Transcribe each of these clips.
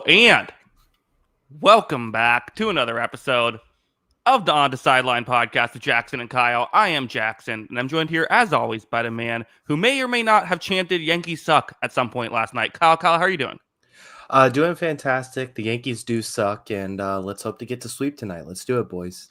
And welcome back to another episode of the On the Sideline podcast with Jackson and Kyle. I am Jackson, and I'm joined here, as always, by the man who may or may not have chanted Yankees suck at some point last night. Kyle, how are you doing? Doing fantastic. The Yankees do suck, and let's hope to get to sweep tonight. Let's do it, boys.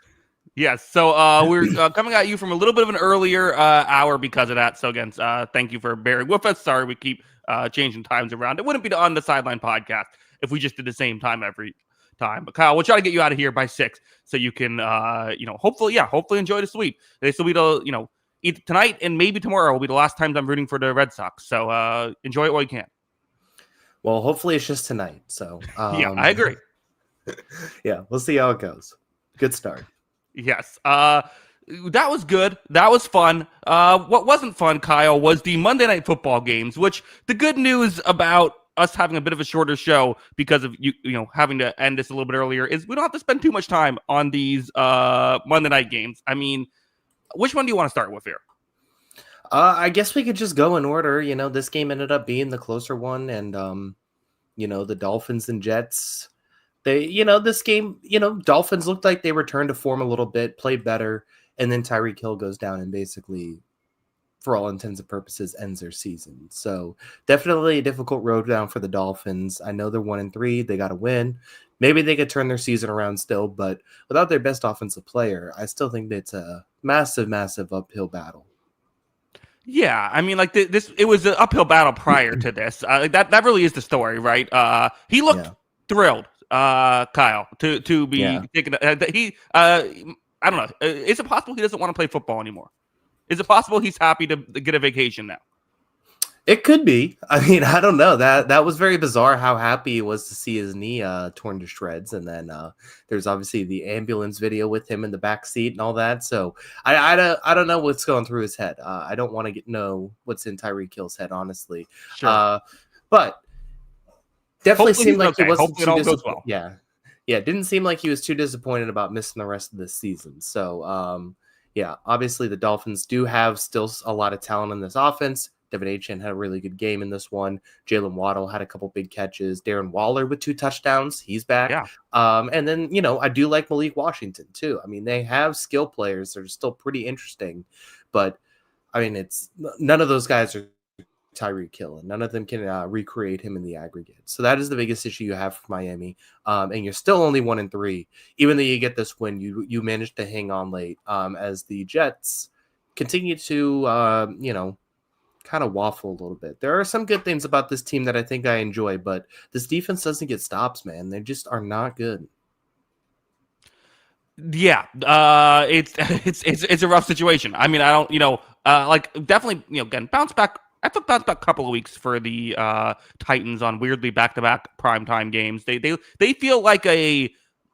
Yes, so we're coming at you from a little bit of an earlier hour because of that. So again, thank you for bearing with us. Sorry we keep changing times around. It wouldn't be the On the Sideline podcast if we just did the same time every time. But Kyle, we'll try to get you out of here by 6 so you can, hopefully enjoy the sweep. This will be the, either tonight and maybe tomorrow will be the last times I'm rooting for the Red Sox. So enjoy it while you can. Well, hopefully it's just tonight. So yeah, I agree. Yeah, we'll see how it goes. Good start. Yes. That was good. That was fun. What wasn't fun, Kyle, was the Monday Night Football games, which the good news about us having a bit of a shorter show because of you having to end this a little bit earlier is we don't have to spend too much time on these Monday night games. I mean, which one do you want to start with here? I guess we could just go in order. This game ended up being the closer one, and the Dolphins and Jets. This game, Dolphins looked like they returned to form a little bit, played better, and then Tyreek Hill goes down and basically, for all intents and purposes, ends their season. So definitely a difficult road down for the Dolphins. I know they're 1-3. They got to win. Maybe they could turn their season around still, but without their best offensive player, I still think that it's a massive, massive uphill battle. Yeah, I mean, like it was an uphill battle prior to this. That really is the story, right? He looked thrilled, Kyle, to be taken. I don't know. Is it possible he doesn't want to play football anymore? Is it possible he's happy to get a vacation now? It could be. I mean, I don't know. That was very bizarre how happy he was to see his knee torn to shreds. And then there's obviously the ambulance video with him in the back seat and all that. So I don't know what's going through his head. I don't want to know what's in Tyreek Hill's head, honestly. Sure. But definitely seemed like he wasn't too disappointed. Well. Yeah, it didn't seem like he was too disappointed about missing the rest of this season. So, yeah, obviously the Dolphins do have still a lot of talent in this offense. Devin Achane had a really good game in this one. Jalen Waddle had a couple big catches. Darren Waller with 2 touchdowns. He's back. Yeah. And then, I do like Malik Washington too. I mean, they have skill players that are still pretty interesting. But, I mean, it's none of those guys are Tyreek Hill, and none of them can recreate him in the aggregate. So that is the biggest issue you have for Miami. And you're still only 1-3. Even though you get this win, you managed to hang on late as the Jets continue to, kind of waffle a little bit. There are some good things about this team that I think I enjoy, but this defense doesn't get stops, man. They just are not good. Yeah, it's a rough situation. I mean, I don't, definitely, again, bounce back. I took bounce back a couple of weeks for the Titans on weirdly back-to-back primetime games. They feel like a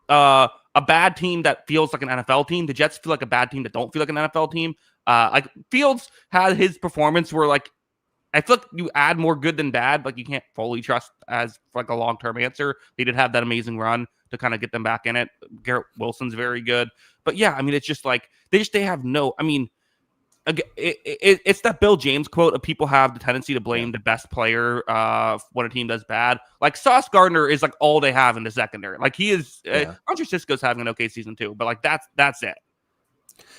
bad team that feels like an NFL team. The Jets feel like a bad team that don't feel like an NFL team. Like Fields had his performance where I feel like you add more good than bad, but you can't fully trust as like a long-term answer. They did have that amazing run to kind of get them back in it. Garrett Wilson's very good, but yeah, I mean, it's just like they have no. I mean, it's that Bill James quote of people have the tendency to blame the best player when a team does bad. Like Sauce Gardner is like all they have in the secondary. Like he is. Andre Cisco's having an okay season too, but like that's it.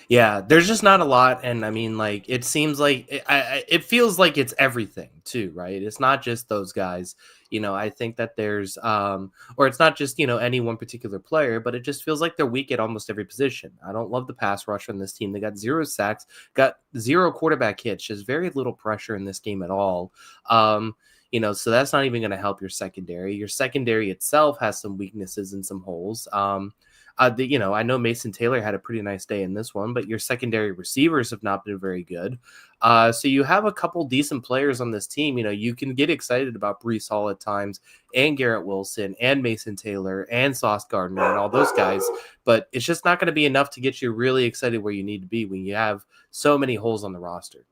Yeah, there's just not a lot, and I mean, like, it seems like it feels like it's everything too, right? It's not just those guys. I think that there's or it's not just any one particular player, but it just feels like they're weak at almost every position. I don't love the pass rush on this team. They got 0 sacks, got 0 quarterback hits, just very little pressure in this game at all. So that's not even going to help your secondary. Your secondary itself has some weaknesses and some holes. I know Mason Taylor had a pretty nice day in this one, but your secondary receivers have not been very good. So you have a couple decent players on this team. You can get excited about Breece Hall at times and Garrett Wilson and Mason Taylor and Sauce Gardner and all those guys, but it's just not going to be enough to get you really excited where you need to be when you have so many holes on the roster.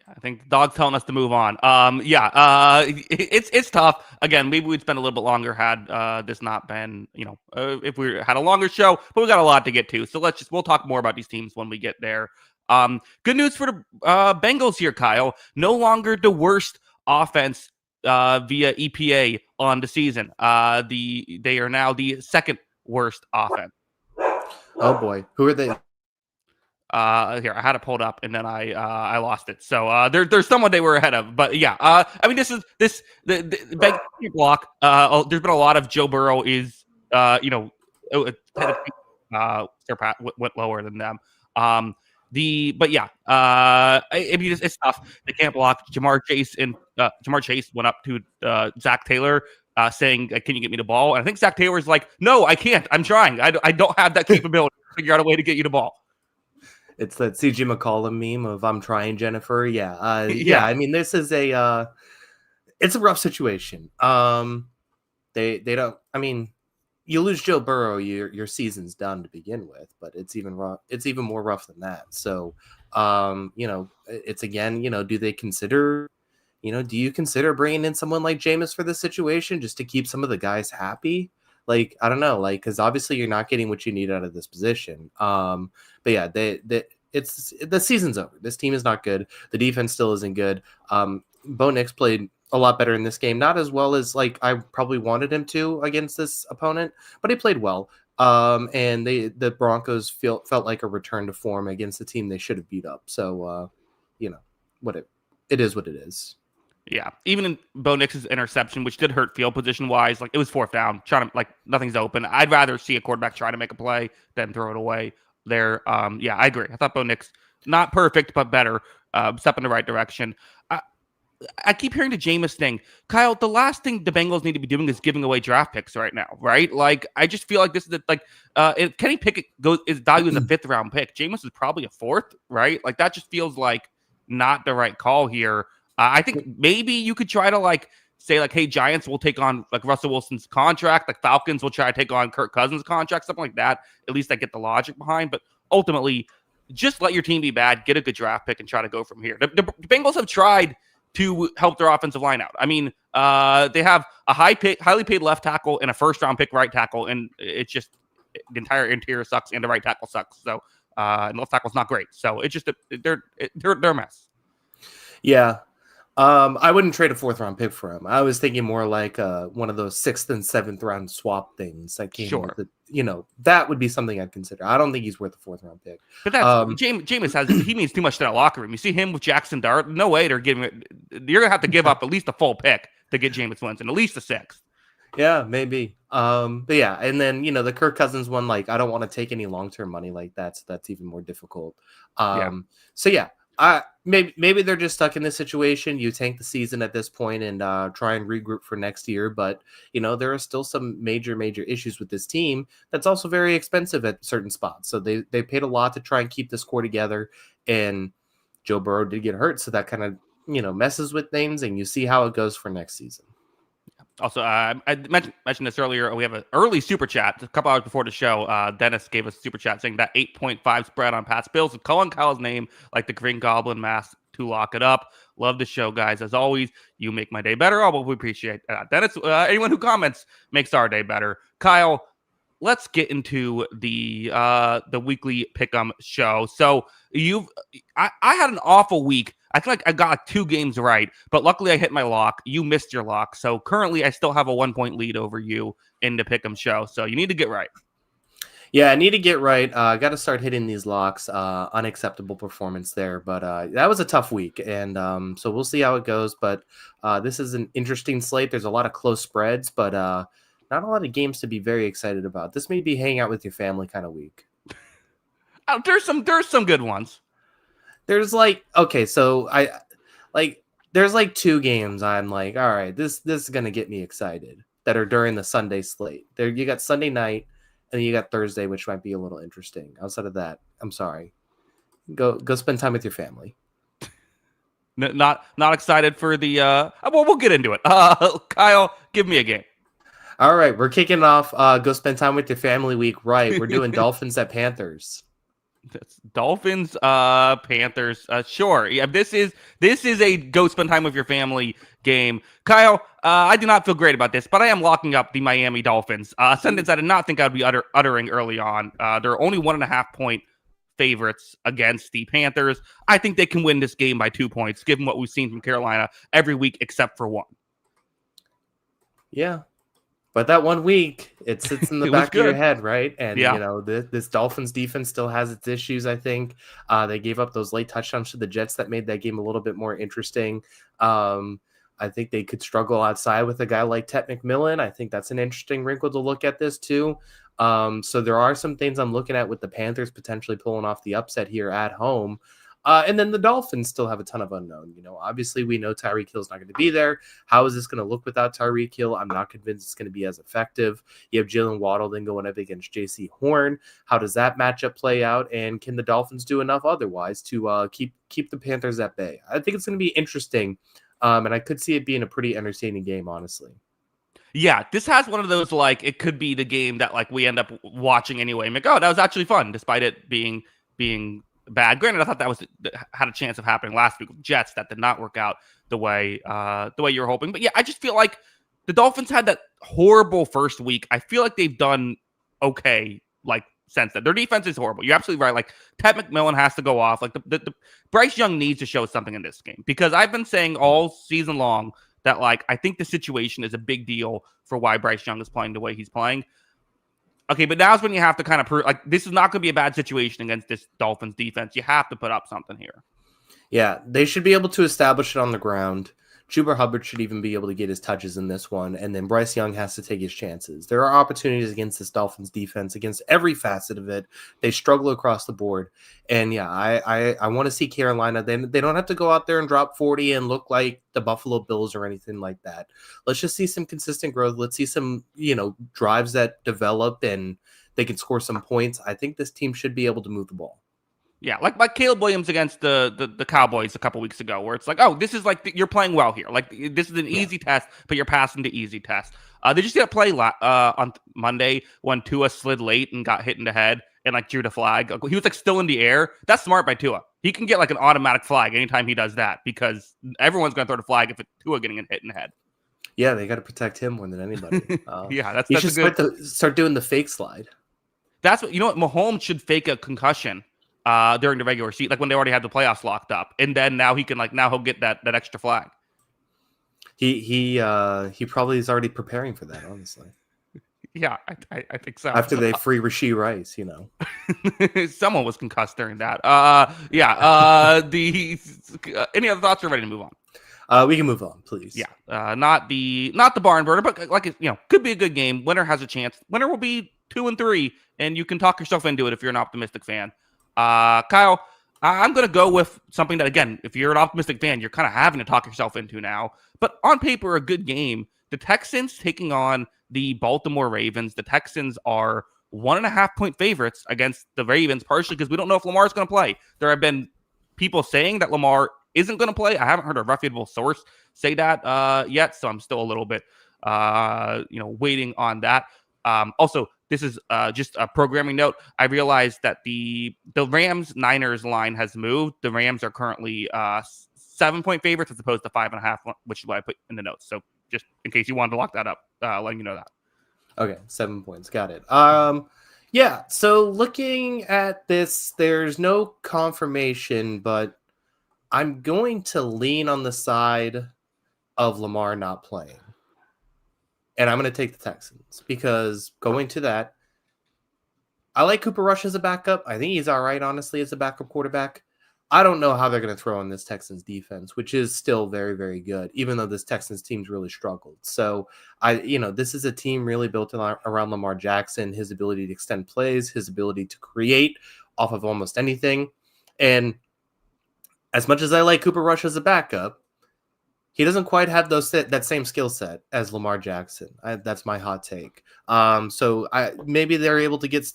I think the dog's telling us to move on. It's tough. Again, maybe we'd spend a little bit longer had this not been, if we had a longer show, but we got a lot to get to. So we'll talk more about these teams when we get there. Good news for the Bengals here, Kyle. No longer the worst offense via EPA on the season. They are now the second worst offense. Oh boy, who are they? Here I had it pulled up and then I lost it. So there's someone they were ahead of, but yeah. I mean the Bengals block. There's been a lot of Joe Burrow is went lower than them. But yeah, I mean it's tough. They can't block. Jamar Chase went up to Zach Taylor. Saying, can you get me the ball? And I think Zach Taylor's like, no, I can't. I'm trying. I don't have that capability to figure out a way to get you the ball. It's that CG McCollum meme of "I'm trying, Jennifer." Yeah, yeah. I mean, this is it's a rough situation. They don't. I mean, you lose Joe Burrow, your season's done to begin with. But it's even rough. It's even more rough than that. So, it's again, do they consider? Do you consider bringing in someone like Jameis for this situation just to keep some of the guys happy? Like, I don't know, like, because obviously you're not getting what you need out of this position. But yeah, it's the season's over. This team is not good. The defense still isn't good. Bo Nix played a lot better in this game, not as well as like I probably wanted him to against this opponent, but he played well. And the Broncos felt like a return to form against the team they should have beat up. So, it is what it is. Yeah, even in Bo Nix's interception, which did hurt field position wise, like it was fourth down, trying to like nothing's open. I'd rather see a quarterback try to make a play than throw it away there. Yeah, I agree. I thought Bo Nix not perfect, but better. Step in the right direction. I keep hearing the Jameis thing. Kyle, the last thing the Bengals need to be doing is giving away draft picks right now, right? Like, I just feel like this is if Kenny Pickett is valued as a 5th round pick, Jameis is probably a 4th, right? Like, that just feels like not the right call here. I think maybe you could try to say hey, Giants will take on like Russell Wilson's contract, like Falcons will try to take on Kirk Cousins' contract, something like that. At least I get the logic behind, but ultimately, just let your team be bad, get a good draft pick, and try to go from here. The Bengals have tried to help their offensive line out. I mean, they have a highly paid left tackle and a 1st-round pick right tackle, and it's just the entire interior sucks and the right tackle sucks. So, and left tackle's not great. So it's just they're a mess. Yeah. I wouldn't trade a 4th-round pick for him. I was thinking more like one of those 6th and 7th round swap things that came with it. That would be something I'd consider. I don't think he's worth a 4th-round pick. But that's Jameis he means too much to that locker room. You see him with Jackson Dart. No way they're giving it. You're gonna have to give up at least a full pick to get Jameis Winston, at least a 6th. Yeah, maybe. But yeah, and then the Kirk Cousins one, like I don't want to take any long-term money like that, so that's even more difficult. So yeah. Maybe they're just stuck in this situation. You tank the season at this point and try and regroup for next year. But, there are still some major issues with this team that's also very expensive at certain spots. So they paid a lot to try and keep this core together. And Joe Burrow did get hurt. So that kind of, messes with things. And you see how it goes for next season. Also, I mentioned this earlier. We have an early super chat a couple hours before the show. Dennis gave us a super chat saying that 8.5 spread on Pat's Bills with calling Kyle's name like the Green Goblin mask to lock it up. Love the show, guys. As always, you make my day better. Oh, well, we appreciate that. Dennis, anyone who comments makes our day better. Kyle, let's get into the weekly pick'em show. So I had an awful week. I feel like I got 2 games right, but luckily I hit my lock. You missed your lock. So currently I still have a 1-point lead over you in the pick'em show. So you need to get right. Yeah, I need to get right. I got to start hitting these locks. Unacceptable performance there, but that was a tough week, and so we'll see how it goes. But this is an interesting slate. There's a lot of close spreads, but not a lot of games to be very excited about. This may be hang out with your family kind of week. There's some good ones. There's so there's 2 games I'm like, all right, this is gonna get me excited that are during the Sunday slate. There you got Sunday night, and then you got Thursday, which might be a little interesting. Outside of that, I'm sorry. Go spend time with your family. Not excited for the well, we'll get into it. Kyle, give me a game. All right, we're kicking off go spend time with your family week. Right. We're doing Dolphins at Panthers. That's Dolphins, Panthers. Sure. Yeah, this is a go spend time with your family game. Kyle, I do not feel great about this, but I am locking up the Miami Dolphins. Sentence I did not think I'd be uttering early on. They're only 1.5-point favorites against the Panthers. I think they can win this game by 2 points, given what we've seen from Carolina every week except for one. Yeah. But that 1 week, it sits in the It was back of your good. head, right? And, Yeah. this Dolphins defense still has its issues, I think. They gave up those late touchdowns to the Jets that made that game a little bit more interesting. Um, I think they could struggle outside with a guy like Ted McMillan. I think that's an interesting wrinkle to look at this, too. So there are some things I'm looking at with the Panthers potentially pulling off the upset here at home. And then the Dolphins still have a ton of unknown. Obviously we know Tyreek Hill's not going to be there. How is this going to look without Tyreek Hill? I'm not convinced it's going to be as effective. You have Jalen Waddle then going up against J.C. Horn. How does that matchup play out? And can the Dolphins do enough otherwise to keep the Panthers at bay? I think it's going to be interesting, and I could see it being a pretty entertaining game, honestly. Yeah, this has one of those, like, it could be the game that, like, we end up watching anyway. I'm like, oh, that was actually fun, despite it being bad. Granted, I thought that had a chance of happening last week with Jets. That did not work out the way you were hoping. But yeah, I just feel like the Dolphins had that horrible first week. I feel like they've done okay, like, since then. Their defense is horrible. You're absolutely right. Like, Ted McMillan has to go off. Like, the Bryce Young needs to show something in this game, because I've been saying all season long that, like, I think the situation is a big deal for why Bryce Young is playing the way he's playing. Okay, but now's when you have to kind of prove, like, this is not going to be a bad situation against this Dolphins defense. You have to put up something here. Yeah, they should be able to establish it on the ground. Chuba Hubbard should even be able to get his touches in this one, and then Bryce Young has to take his chances. There are opportunities against this Dolphins defense, against every facet of it. They struggle across the board, and yeah, I want to see Carolina. They don't have to go out there and drop 40 and look like the Buffalo Bills or anything like that. Let's just see some consistent growth. Let's see some drives that develop and they can score some points. I think this team should be able to move the ball. Yeah, like Caleb Williams against the Cowboys a couple weeks ago, where it's like, oh, this is like you're playing well here. Like, this is an easy test, but you're passing to easy test. They just got to play on Monday when Tua slid late and got hit in the head and, like, drew the flag. He was, like, still in the air. That's smart by Tua. He can get, like, an automatic flag anytime he does that, because everyone's going to throw the flag if it's Tua getting hit in the head. Yeah, they got to protect him more than anybody. Yeah, that's should start doing the fake slide. That's what Mahomes should fake a concussion during the regular season, like when they already had the playoffs locked up, and then now he can, like, now he'll get that extra flag. He probably is already preparing for that, honestly. Yeah, I think so. After they free Rashee Rice, someone was concussed during that. Any other thoughts? We're ready to move on. We can move on, please. Yeah, not the barn burner, but, like, could be a good game. Winner has a chance. Winner will be 2-3, and you can talk yourself into it if you're an optimistic fan. Kyle, I'm going to go with something that, again, if you're an optimistic fan, you're kind of having to talk yourself into now. But on paper, a good game. The Texans taking on the Baltimore Ravens. The Texans are 1.5-point favorites against the Ravens, partially because we don't know if Lamar's going to play. There have been people saying that Lamar isn't going to play. I haven't heard a reputable source say that yet, so I'm still a little bit, waiting on that. Also, this is just a programming note. I realized that the Rams-Niners line has moved. The Rams are currently 7-point favorites as opposed to 5.5, which is what I put in the notes. So just in case you wanted to lock that up, letting you know that. Okay, 7 points. Got it. Yeah, so looking at this, there's no confirmation, but I'm going to lean on the side of Lamar not playing. And I'm going to take the Texans because going to that, I like Cooper Rush as a backup. I think he's all right, honestly, as a backup quarterback. I don't know how they're going to throw on this Texans defense, which is still very, very good, even though this Texans team's really struggled. So, this is a team really built around Lamar Jackson, his ability to extend plays, his ability to create off of almost anything. And as much as I like Cooper Rush as a backup, he doesn't quite have that same skill set as Lamar Jackson. That's my hot take. So maybe they're able to get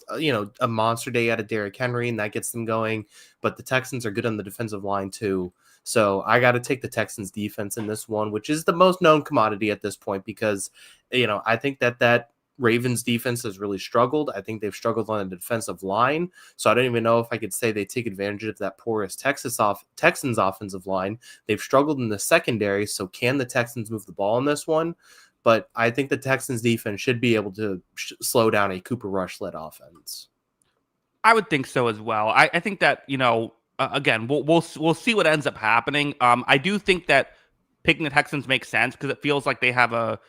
a monster day out of Derrick Henry, and that gets them going. But the Texans are good on the defensive line too. So I got to take the Texans defense in this one, which is the most known commodity at this point because I think that Ravens defense has really struggled. I think they've struggled on the defensive line. So I don't even know if I could say they take advantage of that porous Texans offensive line. They've struggled in the secondary. So can the Texans move the ball in this one? But I think the Texans defense should be able to slow down a Cooper Rush led offense. I would think so as well. I think that, again, we'll see what ends up happening. I do think that picking the Texans makes sense because it feels like they have a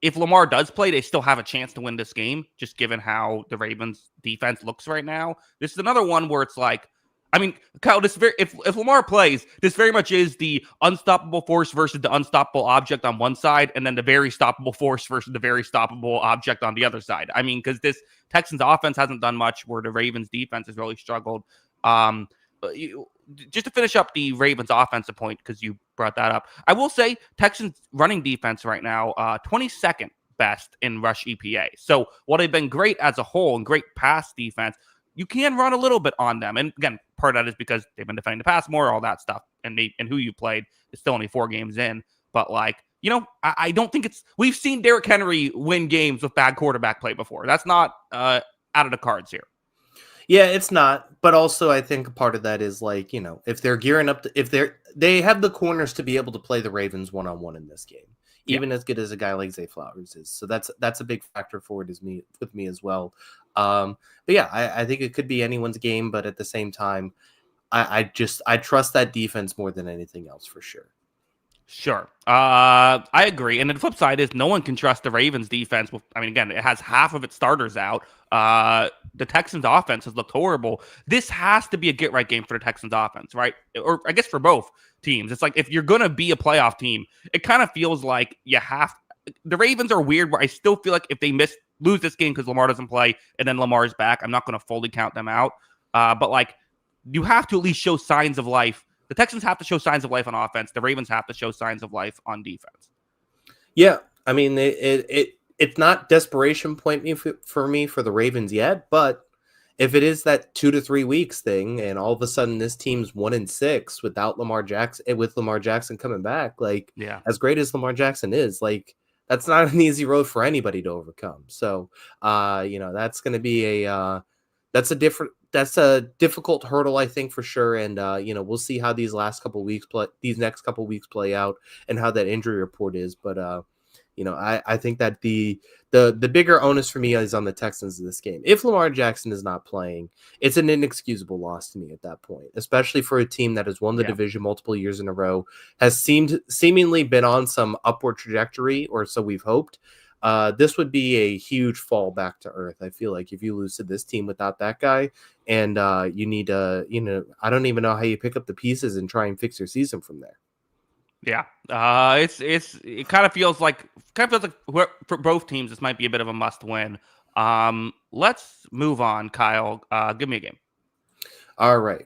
if Lamar does play, they still have a chance to win this game, just given how the Ravens defense looks right now. This is another one where it's like, I mean, Kyle, if Lamar plays, this very much is the unstoppable force versus the unstoppable object on one side, and then the very stoppable force versus the very stoppable object on the other side. I mean, because this Texans offense hasn't done much, where the Ravens defense has really struggled. Just to finish up the Ravens offensive point, because you brought that up, I will say Texans running defense right now, 22nd best in rush EPA. So while they've been great as a whole and great pass defense, you can run a little bit on them. And again, part of that is because they've been defending the pass more, all that stuff. And who you played is still only 4 games in. But I don't think we've seen Derrick Henry win games with bad quarterback play before. That's not out of the cards here. Yeah, it's not. But also, I think part of that is if they're gearing up, they have the corners to be able to play the Ravens one-on-one in this game, even as good as a guy like Zay Flowers is. So that's a big factor for it with me as well. But yeah, I think it could be anyone's game, but at the same time, I trust that defense more than anything else for sure. Sure. I agree. And the flip side is no one can trust the Ravens defense. Again, it has half of its starters out. The Texans offense has looked horrible. This has to be a get-right game for the Texans offense, right? Or I guess for both teams. It's like if you're going to be a playoff team, it kind of feels like the Ravens are weird where I still feel like if they lose this game because Lamar doesn't play and then Lamar's back, I'm not going to fully count them out. But you have to at least show signs of life. The Texans have to show signs of life on offense. The Ravens have to show signs of life on defense. Yeah, I mean, it's not desperation point for me for the Ravens yet, but if it is that 2 to 3 weeks thing, and all of a sudden this team's 1-6 without Lamar Jackson, with Lamar Jackson coming back, as great as Lamar Jackson is, that's not an easy road for anybody to overcome. So, that's going to be that's a difficult hurdle, I think, for sure. And, we'll see how these next couple weeks play out and how that injury report is. But, I think that the bigger onus for me is on the Texans in this game. If Lamar Jackson is not playing, it's an inexcusable loss to me at that point, especially for a team that has won the division multiple years in a row, has seemingly been on some upward trajectory, or so we've hoped. This would be a huge fall back to earth. I feel like if you lose to this team without that guy, and you need to, I don't even know how you pick up the pieces and try and fix your season from there. Yeah, it kind of feels like for both teams this might be a bit of a must win. Let's move on, Kyle. Give me a game. All right.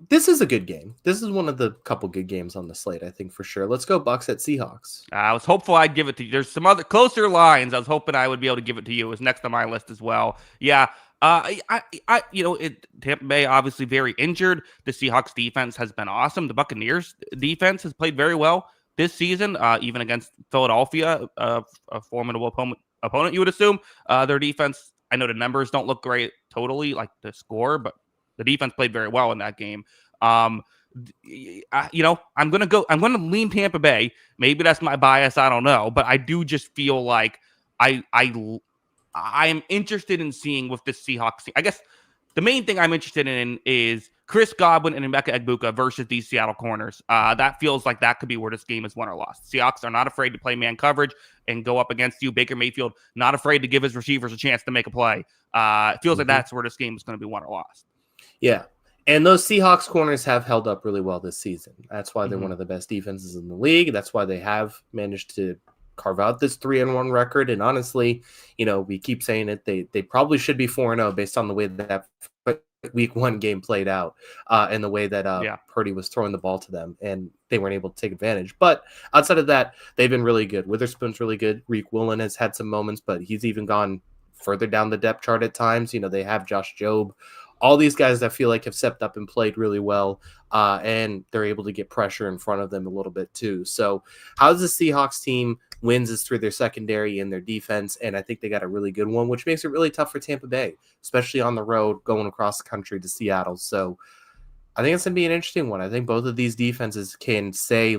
This is a good game. This is one of the couple good games on the slate, I think, for sure. Let's go Bucs at Seahawks. I was hopeful I'd give it to you. There's some other closer lines. I was hoping I would be able to give it to you. It was next on my list as well. Yeah. Tampa Bay obviously very injured. The Seahawks defense has been awesome. The Buccaneers defense has played very well this season, even against Philadelphia, a formidable opponent, you would assume. Their defense, I know the numbers don't look great totally, like the score, but the defense played very well in that game. I'm going to lean Tampa Bay. Maybe that's my bias. I don't know. But I do just feel like I am interested in seeing with this Seahawks team. I guess the main thing I'm interested in is Chris Godwin and Emeka Egbuka versus these Seattle corners. That feels like that could be where this game is won or lost. Seahawks are not afraid to play man coverage and go up against you. Baker Mayfield, not afraid to give his receivers a chance to make a play. It feels like that's where this game is going to be won or lost. Yeah. And those Seahawks corners have held up really well this season. That's why they're one of the best defenses in the league. That's why they have managed to carve out this 3-1 record. And honestly, we keep saying it. They probably should be 4-0 based on the way that week 1 game played out and the way that Purdy was throwing the ball to them, and they weren't able to take advantage. But outside of that, they've been really good. Witherspoon's really good. Reek Woolen has had some moments, but he's even gone further down the depth chart at times. They have Josh Jobe. All these guys that feel like have stepped up and played really well, and they're able to get pressure in front of them a little bit too. So how the Seahawks team wins is through their secondary and their defense, and I think they got a really good one, which makes it really tough for Tampa Bay, especially on the road going across the country to Seattle. So I think it's going to be an interesting one. I think both of these defenses can say,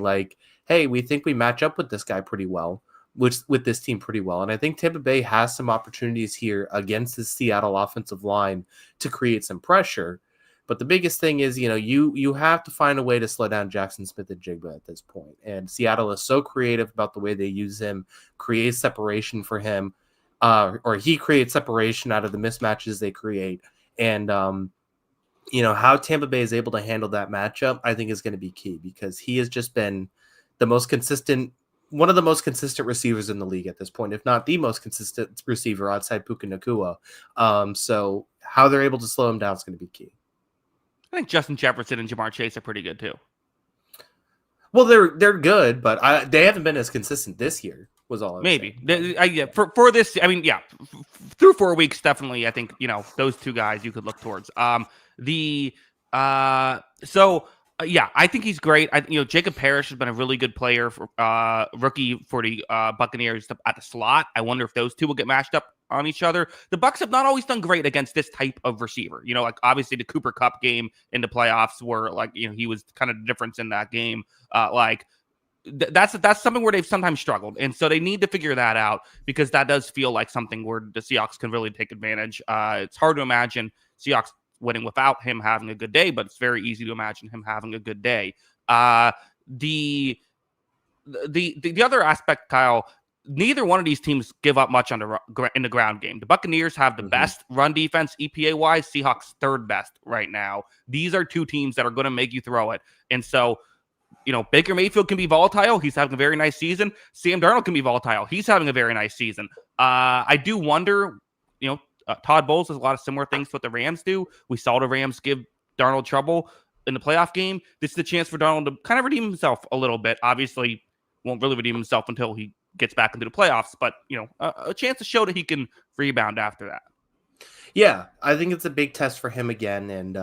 hey, we think we match up with this guy pretty well, with this team pretty well. And I think Tampa Bay has some opportunities here against the Seattle offensive line to create some pressure. But the biggest thing is, you have to find a way to slow down Jackson Smith-Njigba at this point. And Seattle is so creative about the way they use him, create separation for him, or he creates separation out of the mismatches they create. And, how Tampa Bay is able to handle that matchup, I think is going to be key, because he has just been one of the most consistent receivers in the league at this point, if not the most consistent receiver outside Puka Nacua. So how they're able to slow him down is going to be key. I think Justin Jefferson and Jamar Chase are pretty good too. Well, they're good, but they haven't been as consistent this year. Was all maybe. For this, I mean, yeah, through 4 weeks, definitely. I think those two guys you could look towards. I think he's great. Jacob Parrish has been a really good player for rookie for the Buccaneers at the slot. I wonder if those two will get matched up on each other. The Bucs have not always done great against this type of receiver. Like obviously the Cooper Kupp game in the playoffs were he was kind of the difference in that game. That's something where they've sometimes struggled, and so they need to figure that out, because that does feel like something where the Seahawks can really take advantage. It's hard to imagine Seahawks winning without him having a good day, but it's very easy to imagine him having a good day. The other aspect, Kyle, neither one of these teams give up much in the ground game. The Buccaneers have the best run defense EPA-wise. Seahawks third best right now. These are two teams that are going to make you throw it. And so, Baker Mayfield can be volatile. He's having a very nice season. Sam Darnold can be volatile. He's having a very nice season. I do wonder, Todd Bowles does a lot of similar things to what the Rams do. We saw the Rams give Darnold trouble in the playoff game. This is the chance for Darnold to kind of redeem himself a little bit. Obviously, won't really redeem himself until he gets back into the playoffs, but a chance to show that he can rebound after that. Yeah, I think it's a big test for him again, and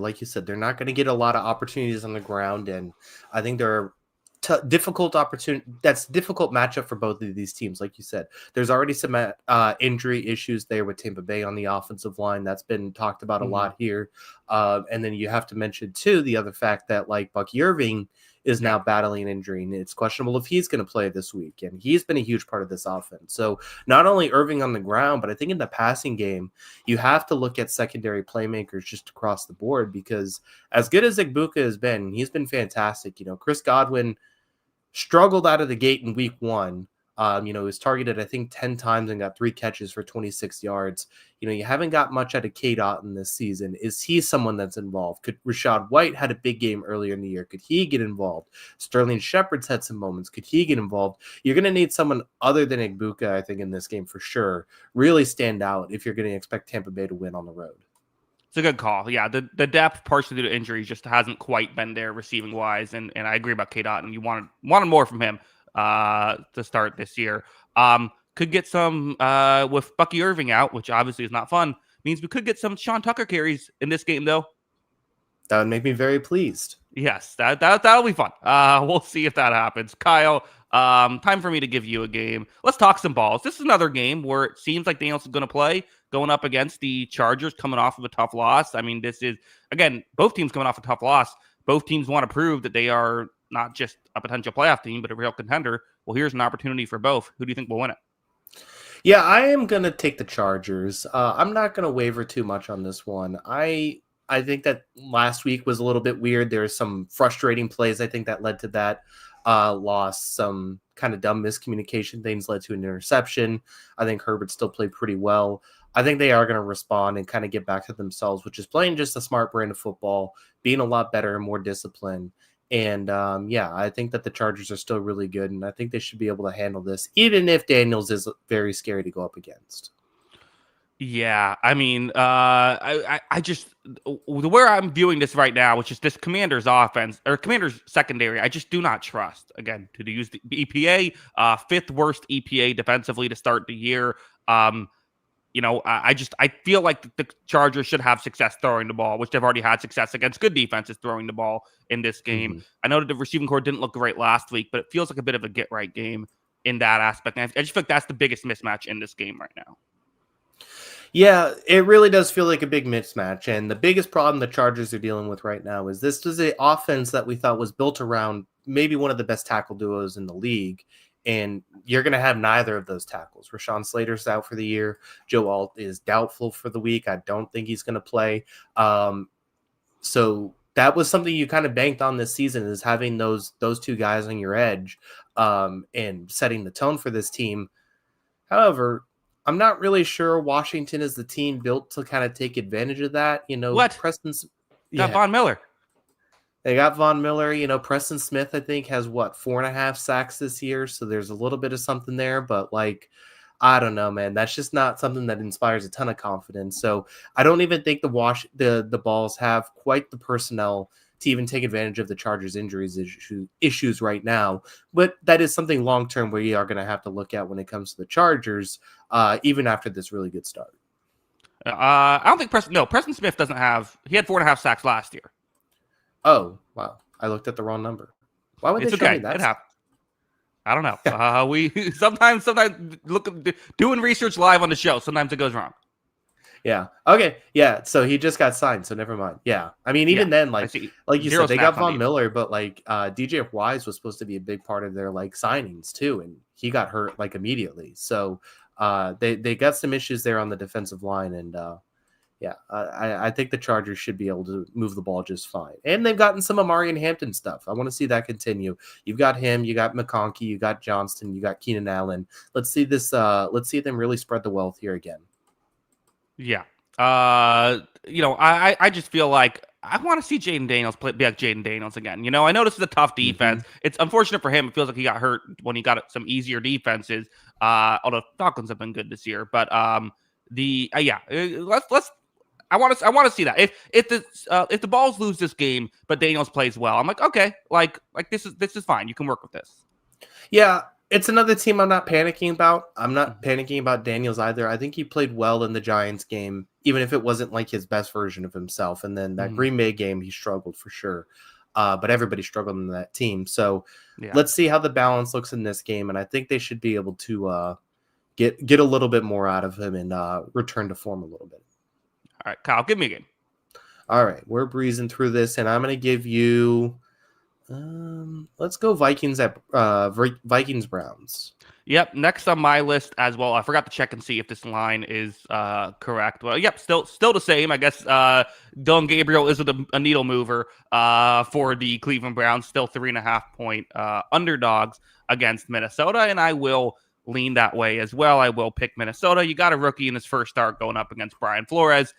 like you said, they're not going to get a lot of opportunities on the ground, and I think there are difficult matchup for both of these teams. Like you said, there's already some injury issues there with Tampa Bay on the offensive line. That's been talked about a lot here, and then you have to mention too the other fact that Bucky Irving is now battling an injury, and it's questionable if he's going to play this week. And he's been a huge part of this offense. So not only Irving on the ground, but I think in the passing game, you have to look at secondary playmakers just across the board, because as good as Igbuka has been, he's been fantastic. Chris Godwin struggled out of the gate in week 1. He was targeted, I think, 10 times and got 3 catches for 26 yards. You haven't got much out of K-Dot in this season. Is he someone that's involved? Could Rachaad White had a big game earlier in the year? Could he get involved? Sterling Shepard's had some moments. Could he get involved? You're going to need someone other than Igbuka, I think, in this game for sure. Really stand out if you're going to expect Tampa Bay to win on the road. It's a good call. Yeah, the depth, partially due to injuries, just hasn't quite been there receiving wise, and I agree about K-Dot, and you wanted more from him to start this year. Could get some with Bucky Irving out, which obviously is not fun. Means we could get some Sean Tucker carries in this game, though. That would make me very pleased. Yes, that'll be fun. We'll see if that happens. Kyle, time for me to give you a game. Let's talk some balls. This is another game where it seems like Daniels is going to play, going up against the Chargers, coming off of a tough loss. I mean, this is, again, both teams coming off a tough loss. Both teams want to prove that they are not just a potential playoff team, but a real contender. Well, here's an opportunity for both. Who do you think will win it? Yeah, I am going to take the Chargers. I'm not going to waver too much on this one. I think that last week was a little bit weird. There were some frustrating plays, I think, that led to that loss. Some kind of dumb miscommunication things led to an interception. I think Herbert still played pretty well. I think they are going to respond and kind of get back to themselves, which is playing just a smart brand of football, being a lot better and more disciplined. And I think that the Chargers are still really good, and I think they should be able to handle this, even if Daniels is very scary to go up against. Yeah, I mean, I just, where I'm viewing this right now, which is this Commanders offense or Commanders secondary, I just do not trust. Again, to use the EPA, fifth worst EPA defensively to start the year. I feel like the Chargers should have success throwing the ball, which they've already had success against good defenses throwing the ball in this game. Mm-hmm. I know that the receiving core didn't look great last week, but it feels like a bit of a get-right game in that aspect. And I just feel like that's the biggest mismatch in this game right now. Yeah, it really does feel like a big mismatch. And the biggest problem the Chargers are dealing with right now is this was an offense that we thought was built around maybe one of the best tackle duos in the league. And you're going to have neither of those tackles. Rashawn Slater's out for the year. Joe Alt is doubtful for the week. I don't think he's going to play. So that was something you kind of banked on this season, is having those two guys on your edge, and setting the tone for this team. However, I'm not really sure Washington is the team built to kind of take advantage of that. What? Preston's, Got yeah, Von Miller. they got Von Miller. Preston Smith, I think, has 4.5 sacks this year. So there's a little bit of something there, but I don't know, man. That's just not something that inspires a ton of confidence. So I don't even think the Balls have quite the personnel to even take advantage of the Chargers' issues right now. But that is something long term we are going to have to look at when it comes to the Chargers, even after this really good start. I don't think Preston Smith doesn't have. He had 4.5 sacks last year. Oh, wow. I looked at the wrong number. Why would It's they show okay. me that? It happens. I don't know. We sometimes doing research live on the show. Sometimes it goes wrong. Yeah. Okay. Yeah. So he just got signed. So never mind. Yeah. I mean, even then, like you said, they got Von Miller, but DJ Wise was supposed to be a big part of their signings too, and he got hurt immediately. So they got some issues there on the defensive line, and yeah, I think the Chargers should be able to move the ball just fine. And they've gotten some Amari and Hampton stuff. I want to see that continue. You've got him, you got McConkey, you got Johnston, you got Keenan Allen. Let's see this. Let's see them really spread the wealth here again. Yeah. I just feel like I want to see Jaden Daniels be like Jaden Daniels again. I know this is a tough defense. Mm-hmm. It's unfortunate for him. It feels like he got hurt when he got some easier defenses. Although Falcons have been good this year, but let's. I want to see that. If the Balls lose this game, but Daniels plays well, I'm like, okay, this is fine. You can work with this. Yeah, it's another team I'm not panicking about. I'm not panicking about Daniels either. I think he played well in the Giants game, even if it wasn't his best version of himself. And then that Green Bay game, he struggled for sure. But everybody struggled in that team. So let's see how the balance looks in this game. And I think they should be able to get a little bit more out of him and return to form a little bit. All right, Kyle, give me a game. All right, we're breezing through this, and I'm going to give you. Let's go Vikings at Vikings Browns. Yep, next on my list as well. I forgot to check and see if this line is correct. Well, yep, still the same. I guess Dylan Gabriel is a needle mover for the Cleveland Browns. Still 3.5-point underdogs against Minnesota, and I will lean that way as well. I will pick Minnesota. You got a rookie in his first start going up against Brian Flores.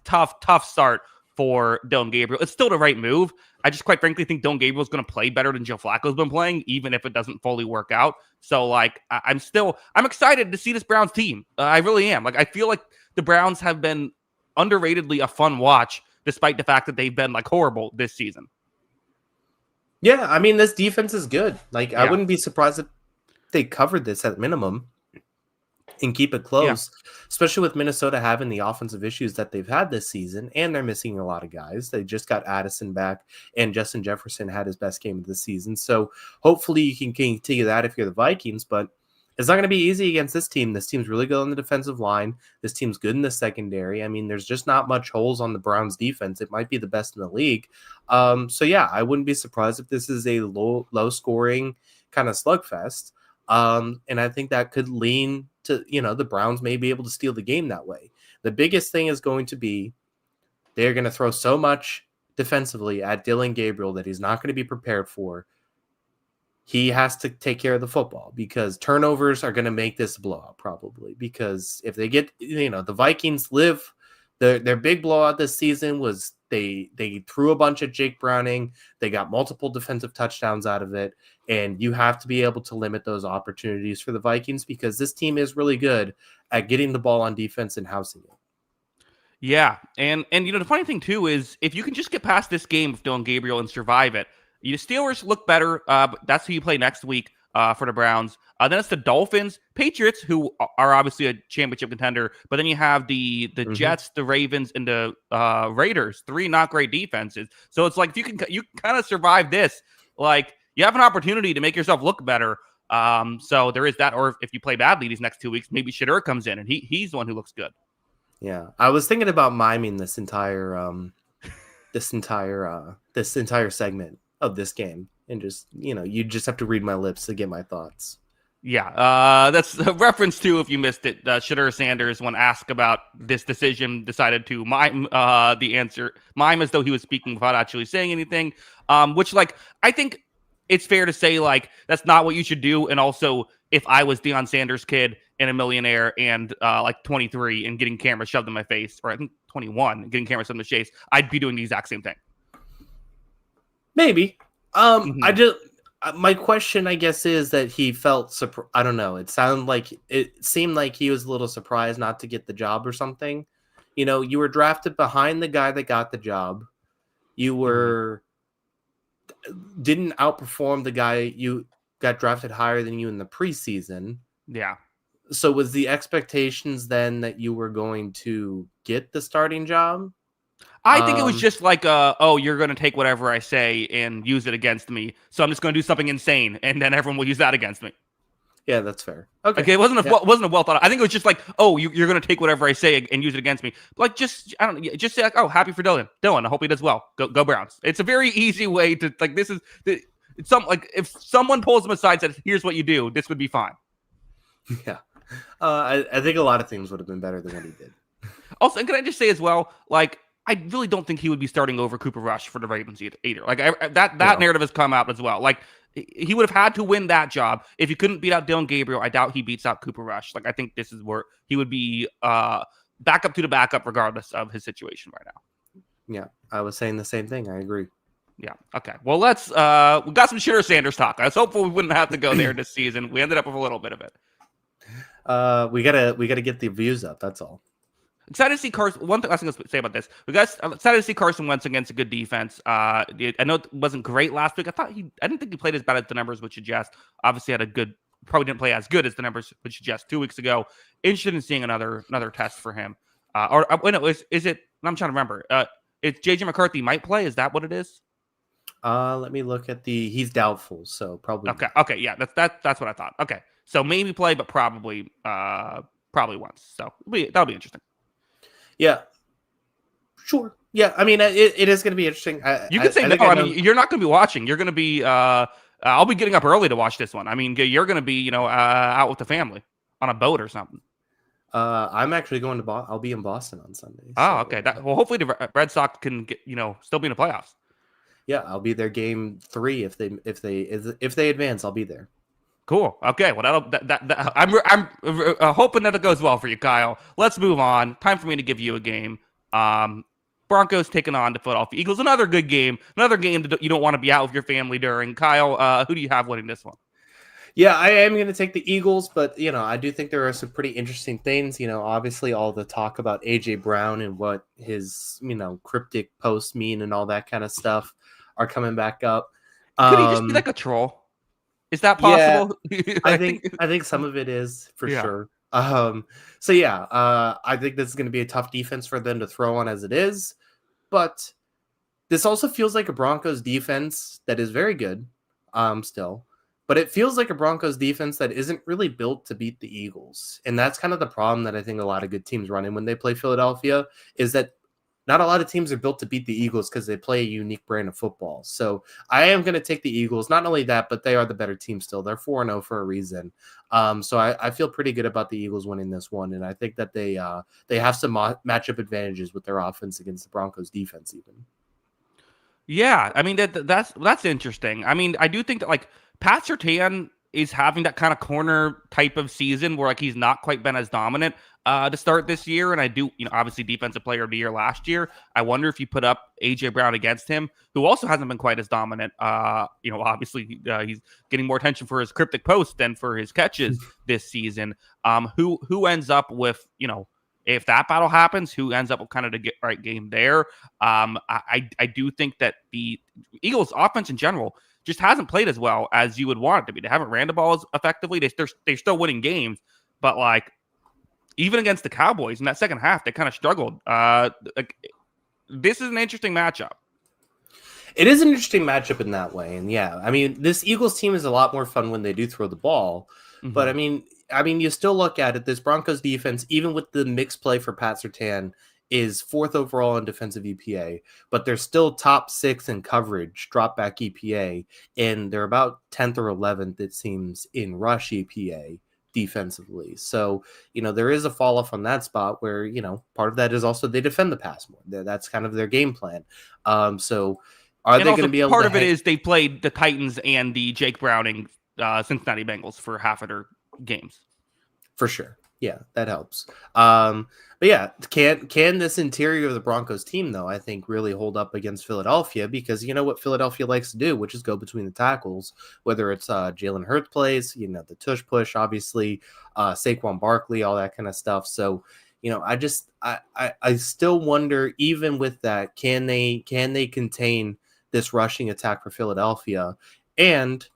Tough start for Dylan Gabriel. It's still the right move. I just quite frankly think Dylan Gabriel is going to play better than Joe Flacco's been playing, even if it doesn't fully work out. So I'm excited to see this Browns team. I really am. I feel like the Browns have been underratedly a fun watch, despite the fact that they've been horrible this season. Yeah, I mean, this defense is good. I wouldn't be surprised if they covered this at minimum and keep it close, especially with Minnesota having the offensive issues that they've had this season, and they're missing a lot of guys. They just got Addison back, and Justin Jefferson had his best game of the season. So hopefully you can continue that if you're the Vikings, but it's not going to be easy against this team. This team's really good on the defensive line. This team's good in the secondary. I mean, there's just not much holes on the Browns defense. It might be the best in the league. So yeah, I wouldn't be surprised if this is a low scoring kind of slugfest. And I think that could lean to, the Browns may be able to steal the game that way. The biggest thing is going to be they're going to throw so much defensively at Dylan Gabriel that he's not going to be prepared for. He has to take care of the football because turnovers are going to make this blowout probably, because if they get, the Vikings live their big blowout this season was they threw a bunch at Jake Browning. They got multiple defensive touchdowns out of it. And you have to be able to limit those opportunities for the Vikings because this team is really good at getting the ball on defense and housing it. Yeah. And the funny thing too is if you can just get past this game with Dylan Gabriel and survive it, the Steelers look better. But that's who you play next week for the Browns. Then it's the Dolphins, Patriots, who are obviously a championship contender. But then you have the Jets, the Ravens, and the Raiders. 3 not great defenses. So it's if you kind of survive this, you have an opportunity to make yourself look better. So there is that. Or if you play badly these next 2 weeks, maybe Shadur comes in and he's the one who looks good. Yeah, I was thinking about miming this entire segment of this game, and just you just have to read my lips to get my thoughts. Yeah, that's a reference to, if you missed it, Shadur Sanders, when asked about this decision, decided to mime the answer, mime as though he was speaking without actually saying anything, which, like, I think it's fair to say, like, that's not what you should do. And also, if I was Deion Sanders' kid and a millionaire and, like, 23 and getting cameras shoved in my face, or I think 21, getting cameras shoved in the face, I'd be doing the exact same thing. Maybe. Mhm. I just my question, I guess, is that he felt I don't know. It seemed like he was a little surprised not to get the job or something. You know, you were drafted behind the guy that got the job. You were didn't outperform the guy you got drafted higher than you in the preseason. Yeah. So was the expectations then that you were going to get the starting job? I think it was just like, oh, you're going to take whatever I say and use it against me. So I'm just going to do something insane, and then everyone will use that against me. Yeah, that's fair. Okay, it wasn't a well thought. I think it was just like, oh, you're going to take whatever I say and use it against me. Like, just just say like, oh, happy for Dylan. Dylan, I hope he does well. Go Browns. It's a very easy way to, like, this is it's like if someone pulls him aside and says, here's what you do, this would be fine. Yeah, I think a lot of things would have been better than what he did. Also, and can I just say as well, like, I really don't think he would be starting over Cooper Rush for the Ravens either. Like, that narrative has come out as well. Like, he would have had to win that job. If he couldn't beat out Dylan Gabriel, I doubt he beats out Cooper Rush. Like, I think this is where he would be backup to the backup regardless of his situation right now. Yeah, I was saying the same thing. I agree. Yeah. Okay. Well, let's we got some Shadur Sanders talk. I was hopeful we wouldn't have to go there this season. We ended up with a little bit of it. We gotta get the views up. That's all. Excited to see Carson. One thing I was going to say about this, we got excited to see Carson Wentz against a good defense. I know it wasn't great last week. I didn't think he played as bad as the numbers would suggest. Obviously, had a good, probably didn't play as good as the numbers would suggest 2 weeks ago. Interested in seeing another test for him. Is it? I'm trying to remember. It's JJ McCarthy might play. Is that what it is? Let me look at he's doubtful, so probably. Okay, yeah, that's what I thought. Okay, so maybe play, but probably once. So that'll be interesting. Yeah, sure. Yeah, I mean, it is going to be interesting. You can say no. I mean, you're not going to be watching. You're going to be. I'll be getting up early to watch this one. I mean, you're going to be, out with the family on a boat or something. I'm actually going to. I'll be in Boston on Sunday. Oh, okay. Hopefully the Red Sox can get, still be in the playoffs. Yeah, I'll be there game 3 if they advance. I'll be there. Cool. Okay. Well, I'm hoping that it goes well for you, Kyle. Let's move on. Time for me to give you a game. Broncos taking on the Philadelphia Eagles. Another good game. Another game that you don't want to be out with your family during. Kyle, who do you have winning this one? Yeah, I am going to take the Eagles, but I do think there are some pretty interesting things. Obviously all the talk about AJ Brown and what his cryptic posts mean and all that kind of stuff are coming back up. Could he just be like a troll? Is that possible? Yeah, I think some of it is for sure. So yeah, I think this is going to be a tough defense for them to throw on as it is, but this also feels like a Broncos defense that is very good, still, but it feels like a Broncos defense that isn't really built to beat the Eagles, and that's kind of the problem that I think a lot of good teams run in when they play Philadelphia is that not a lot of teams are built to beat the Eagles because they play a unique brand of football. So I am going to take the Eagles. Not only that, but they are the better team still. They're 4-0 for a reason. So I feel pretty good about the Eagles winning this one. And I think that they have some matchup advantages with their offense against the Broncos defense even. Yeah, I mean, that's interesting. I mean, I do think that, like, Pat Surtain is having that kind of corner type of season where, like, he's not quite been as dominant to start this year. And I do, obviously defensive player of the year last year. I wonder if you put up AJ Brown against him, who also hasn't been quite as dominant. Obviously he's getting more attention for his cryptic posts than for his catches this season. Who ends up with, if that battle happens, who ends up with kind of the right game there? I do think that the Eagles offense in general just hasn't played as well as you would want it to be. They haven't ran the ball as effectively. They're still winning games, but, like, even against the Cowboys in that second half, they kind of struggled. This is an interesting matchup. It is an interesting matchup in that way. And yeah, I mean, this Eagles team is a lot more fun when they do throw the ball. Mm-hmm. But I mean, you still look at it, this Broncos defense, even with the mixed play for Pat Surtain, is 4th overall in defensive EPA, but they're still top 6 in coverage, drop back EPA, and they're about 10th or 11th, it seems, in rush EPA defensively. So, there is a fall off on that spot where, part of that is also they defend the pass more. That's kind of their game plan. So are they going to be able part to of it is they played the Titans and the Jake Browning Cincinnati Bengals for half of their games. For sure. Yeah, that helps. But yeah, can this interior of the Broncos team, though, I think really hold up against Philadelphia, because you know what Philadelphia likes to do, which is go between the tackles, whether it's Jalen Hurts plays, the tush push, obviously, Saquon Barkley, all that kind of stuff. So, I still wonder, even with that, can they contain this rushing attack for Philadelphia? And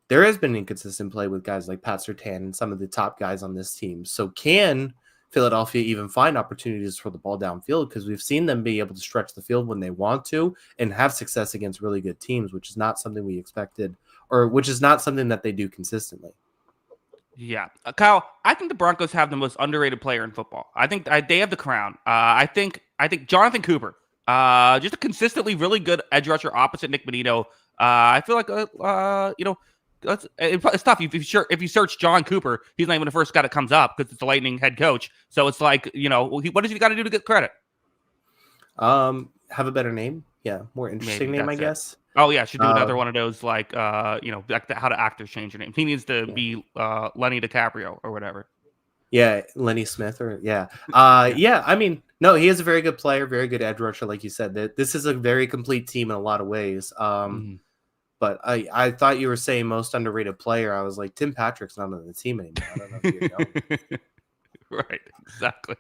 there has been inconsistent play with guys like Pat Surtain and some of the top guys on this team. So can Philadelphia even find opportunities for the ball downfield? Because we've seen them be able to stretch the field when they want to and have success against really good teams, which is not something we expected, or which is not something that they do consistently. Yeah. Kyle, I think the Broncos have the most underrated player in football. I think they have the crown. I think Jonathan Cooper, just a consistently really good edge rusher opposite Nick Bonito. I feel like, it's tough. If you search John Cooper, he's not even the first guy that comes up because it's the Lightning head coach. So it's like, what does he got to do to get credit? Have a better name. Yeah. More interesting name, I guess. Oh yeah. Should do another one of those, like, how do actors change their name? He needs to be Lenny DiCaprio or whatever. Yeah. Lenny Smith yeah. I mean, no, he is a very good player, very good edge rusher. Like you said, this is a very complete team in a lot of ways. But I thought you were saying most underrated player. I was like, Tim Patrick's not on the team anymore. I don't know if you're going. Right, exactly.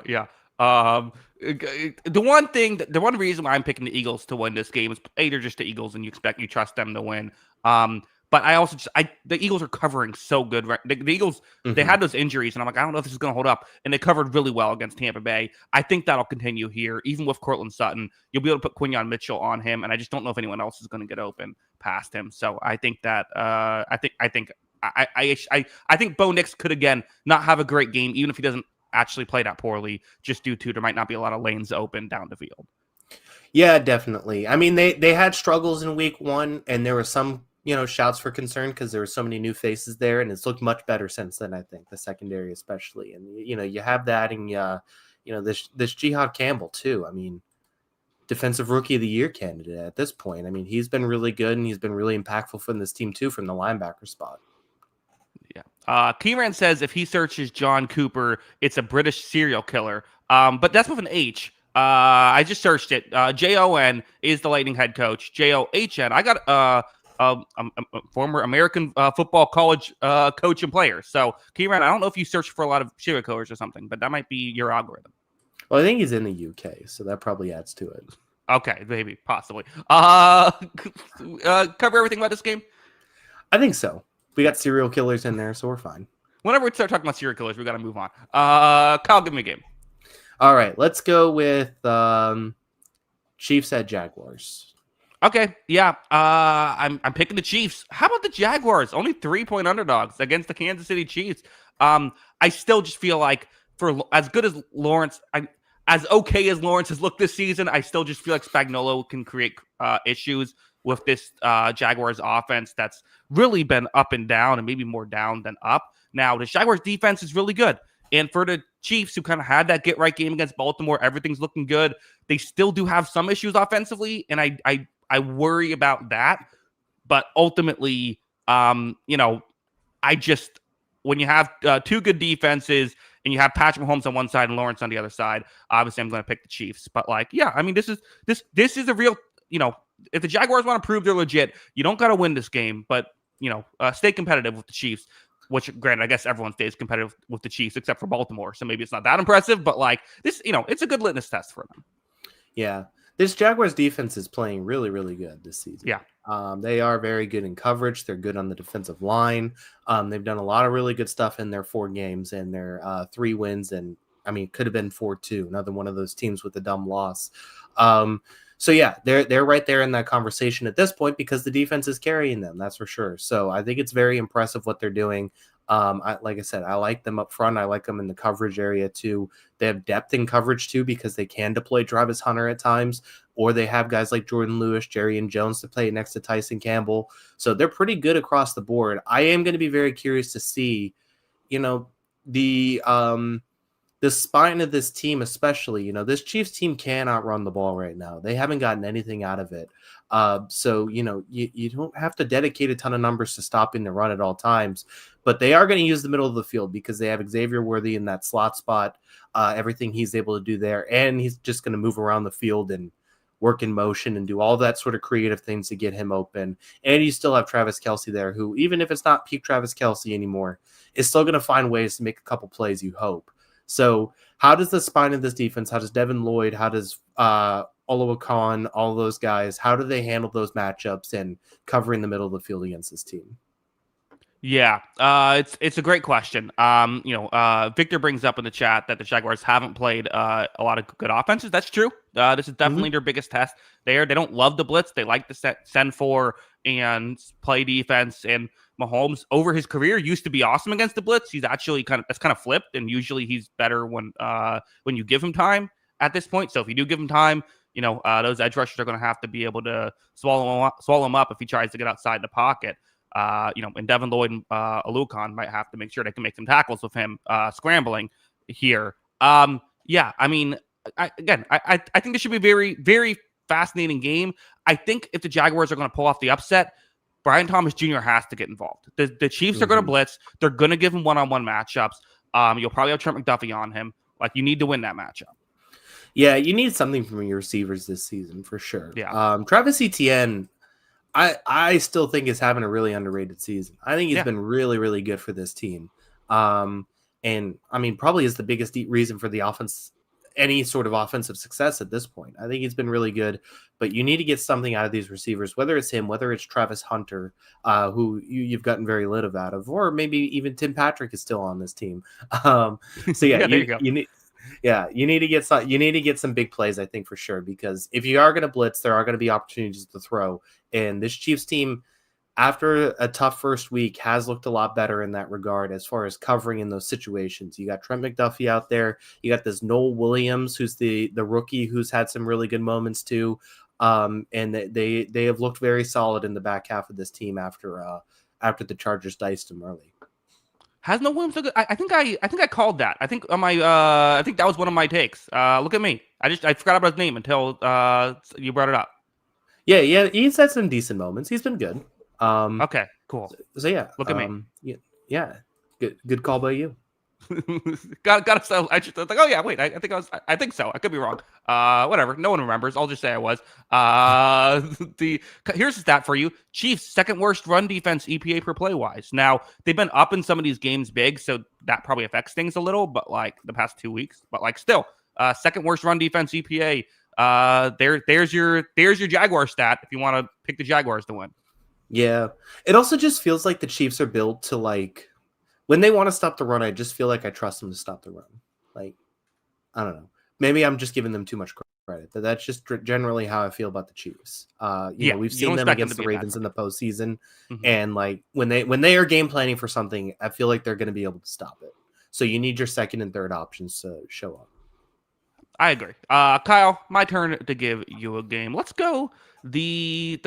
Yeah. The one reason why I'm picking the Eagles to win this game is they're just the Eagles, and you trust them to win. But I also the Eagles are covering so good, right? The Eagles, they had those injuries, and I'm like, I don't know if this is going to hold up. And they covered really well against Tampa Bay. I think that'll continue here, even with Cortland Sutton. You'll be able to put Quinyon Mitchell on him, and I just don't know if anyone else is going to get open past him. So I think that I think Bo Nix could again not have a great game, even if he doesn't actually play that poorly, just due to there might not be a lot of lanes open down the field. Yeah, definitely. I mean, they had struggles in week 1, and there were some shouts for concern because there were so many new faces there, and it's looked much better since then. I think the secondary, especially, and you have that, and this Jihad Campbell too. I mean, defensive rookie of the year candidate at this point. I mean, he's been really good, and he's been really impactful from this team too, from the linebacker spot. Yeah. Kieran says if he searches John Cooper, it's a British serial killer. But that's with an H. I just searched it. Jon is the Lightning head coach. John. I got a former American football college coach and player. So, Kieran, I don't know if you search for a lot of serial killers or something, but that might be your algorithm. Well, I think he's in the UK, so that probably adds to it. Okay, maybe, possibly. Cover everything about this game? I think so. We got serial killers in there, so we're fine. Whenever we start talking about serial killers, we got to move on. Kyle, give me a game. All right, let's go with Chiefs at Jaguars. Okay, yeah. I'm picking the Chiefs. How about the Jaguars? Only 3-point underdogs against the Kansas City Chiefs. I still just feel like for as good as Lawrence, as okay as Lawrence has looked this season, I still just feel like Spagnuolo can create issues with this Jaguars offense that's really been up and down, and maybe more down than up. Now, the Jaguars defense is really good. And for the Chiefs, who kind of had that get-right game against Baltimore, everything's looking good. They still do have some issues offensively, and I worry about that. But ultimately, when you have two good defenses and you have Patrick Mahomes on one side and Lawrence on the other side, obviously I'm going to pick the Chiefs. But this is a real, if the Jaguars want to prove they're legit, you don't got to win this game, but stay competitive with the Chiefs. Which, granted, I guess everyone stays competitive with the Chiefs except for Baltimore, so maybe it's not that impressive. But this, it's a good litmus test for them. Yeah, this Jaguars defense is playing really, really good this season. Yeah, they are very good in coverage. They're good on the defensive line. They've done a lot of really good stuff in their 4 games and their 3 wins, and could have been 4-2. Another one of those teams with a dumb loss. So yeah, they're right there in that conversation at this point because the defense is carrying them. That's for sure. So I think it's very impressive what they're doing. Like I said, I like them up front. I like them in the coverage area too. They have depth in coverage too because they can deploy Travis Hunter at times, or they have guys like Jordan Lewis, Jerry and Jones to play next to Tyson Campbell. So they're pretty good across the board. I am going to be very curious to see, you know, the spine of this team, especially, this Chiefs team cannot run the ball right now. They haven't gotten anything out of it. So, you don't have to dedicate a ton of numbers to stopping the run at all times, but they are going to use the middle of the field because they have Xavier Worthy in that slot spot, everything he's able to do there. And he's just going to move around the field and work in motion and do all that sort of creative things to get him open. And you still have Travis Kelce there, who, even if it's not peak Travis Kelce anymore, is still going to find ways to make a couple plays, you hope. So how does the spine of this defense, how does Devin Lloyd, how does Oluwakan, all those guys, how do they handle those matchups and covering the middle of the field against this team? Yeah, it's a great question. Victor brings up in the chat that the Jaguars haven't played a lot of good offenses. That's true. This is definitely their biggest test. They don't love the blitz. They like to send for and play defense. And Mahomes, over his career, used to be awesome against the blitz. He's actually kind of flipped, and usually he's better when you give him time at this point. So if you do give him time, those edge rushers are going to have to be able to swallow him up if he tries to get outside the pocket. And Devin Lloyd and Oluwakan might have to make sure they can make some tackles with him scrambling here. I think this should be a very, very fascinating game. I think if the Jaguars are going to pull off the upset, Brian Thomas Jr. has to get involved. The Chiefs are going to blitz. They're going to give him one-on-one matchups. You'll probably have Trent McDuffie on him. Like, you need to win that matchup. Yeah, you need something from your receivers this season for sure. Yeah. Travis Etienne, I still think is having a really underrated season. I think he's been really, really good for this team. And I mean, probably is the biggest reason for the offense, any sort of offensive success at this point. I think he's been really good, but you need to get something out of these receivers, whether it's him, whether it's Travis Hunter, who you've gotten very little out of, or maybe even Tim Patrick is still on this team. So yeah, you need to get some big plays, I think, for sure, because if you are going to blitz, there are going to be opportunities to throw. And this Chiefs team, after a tough first week, has looked a lot better in that regard as far as covering in those situations. You got Trent McDuffie out there. You got this Noel Williams, who's the rookie, who's had some really good moments too. And they have looked very solid in the back half of this team after the Chargers diced them early. Has Noel Williams looked good? I think I called that. I think that was one of my takes. Look at me. I forgot about his name until you brought it up. Yeah, he's had some decent moments. He's been good. Okay, cool. So yeah, look at me. Yeah, good call by you. Got to. I just like, oh yeah, wait. I think so. I could be wrong. Whatever. No one remembers. I'll just say I was. Here's a stat for you. Chiefs second worst run defense EPA per play wise. Now they've been up in some of these games big, so that probably affects things a little. But like the past 2 weeks, but like still, second worst run defense EPA. There's your Jaguar stat if you want to pick the Jaguars to win. Yeah, it also just feels like the Chiefs are built to, like, when they want to stop the run, I just feel like I trust them to stop the run. Like, I don't know. Maybe I'm just giving them too much credit. But that's just generally how I feel about the Chiefs. We've seen them against the Ravens in the postseason, and like when they are game planning for something, I feel like they're going to be able to stop it. So you need your second and third options to show up. I agree. Kyle, my turn to give you a game. Let's go to the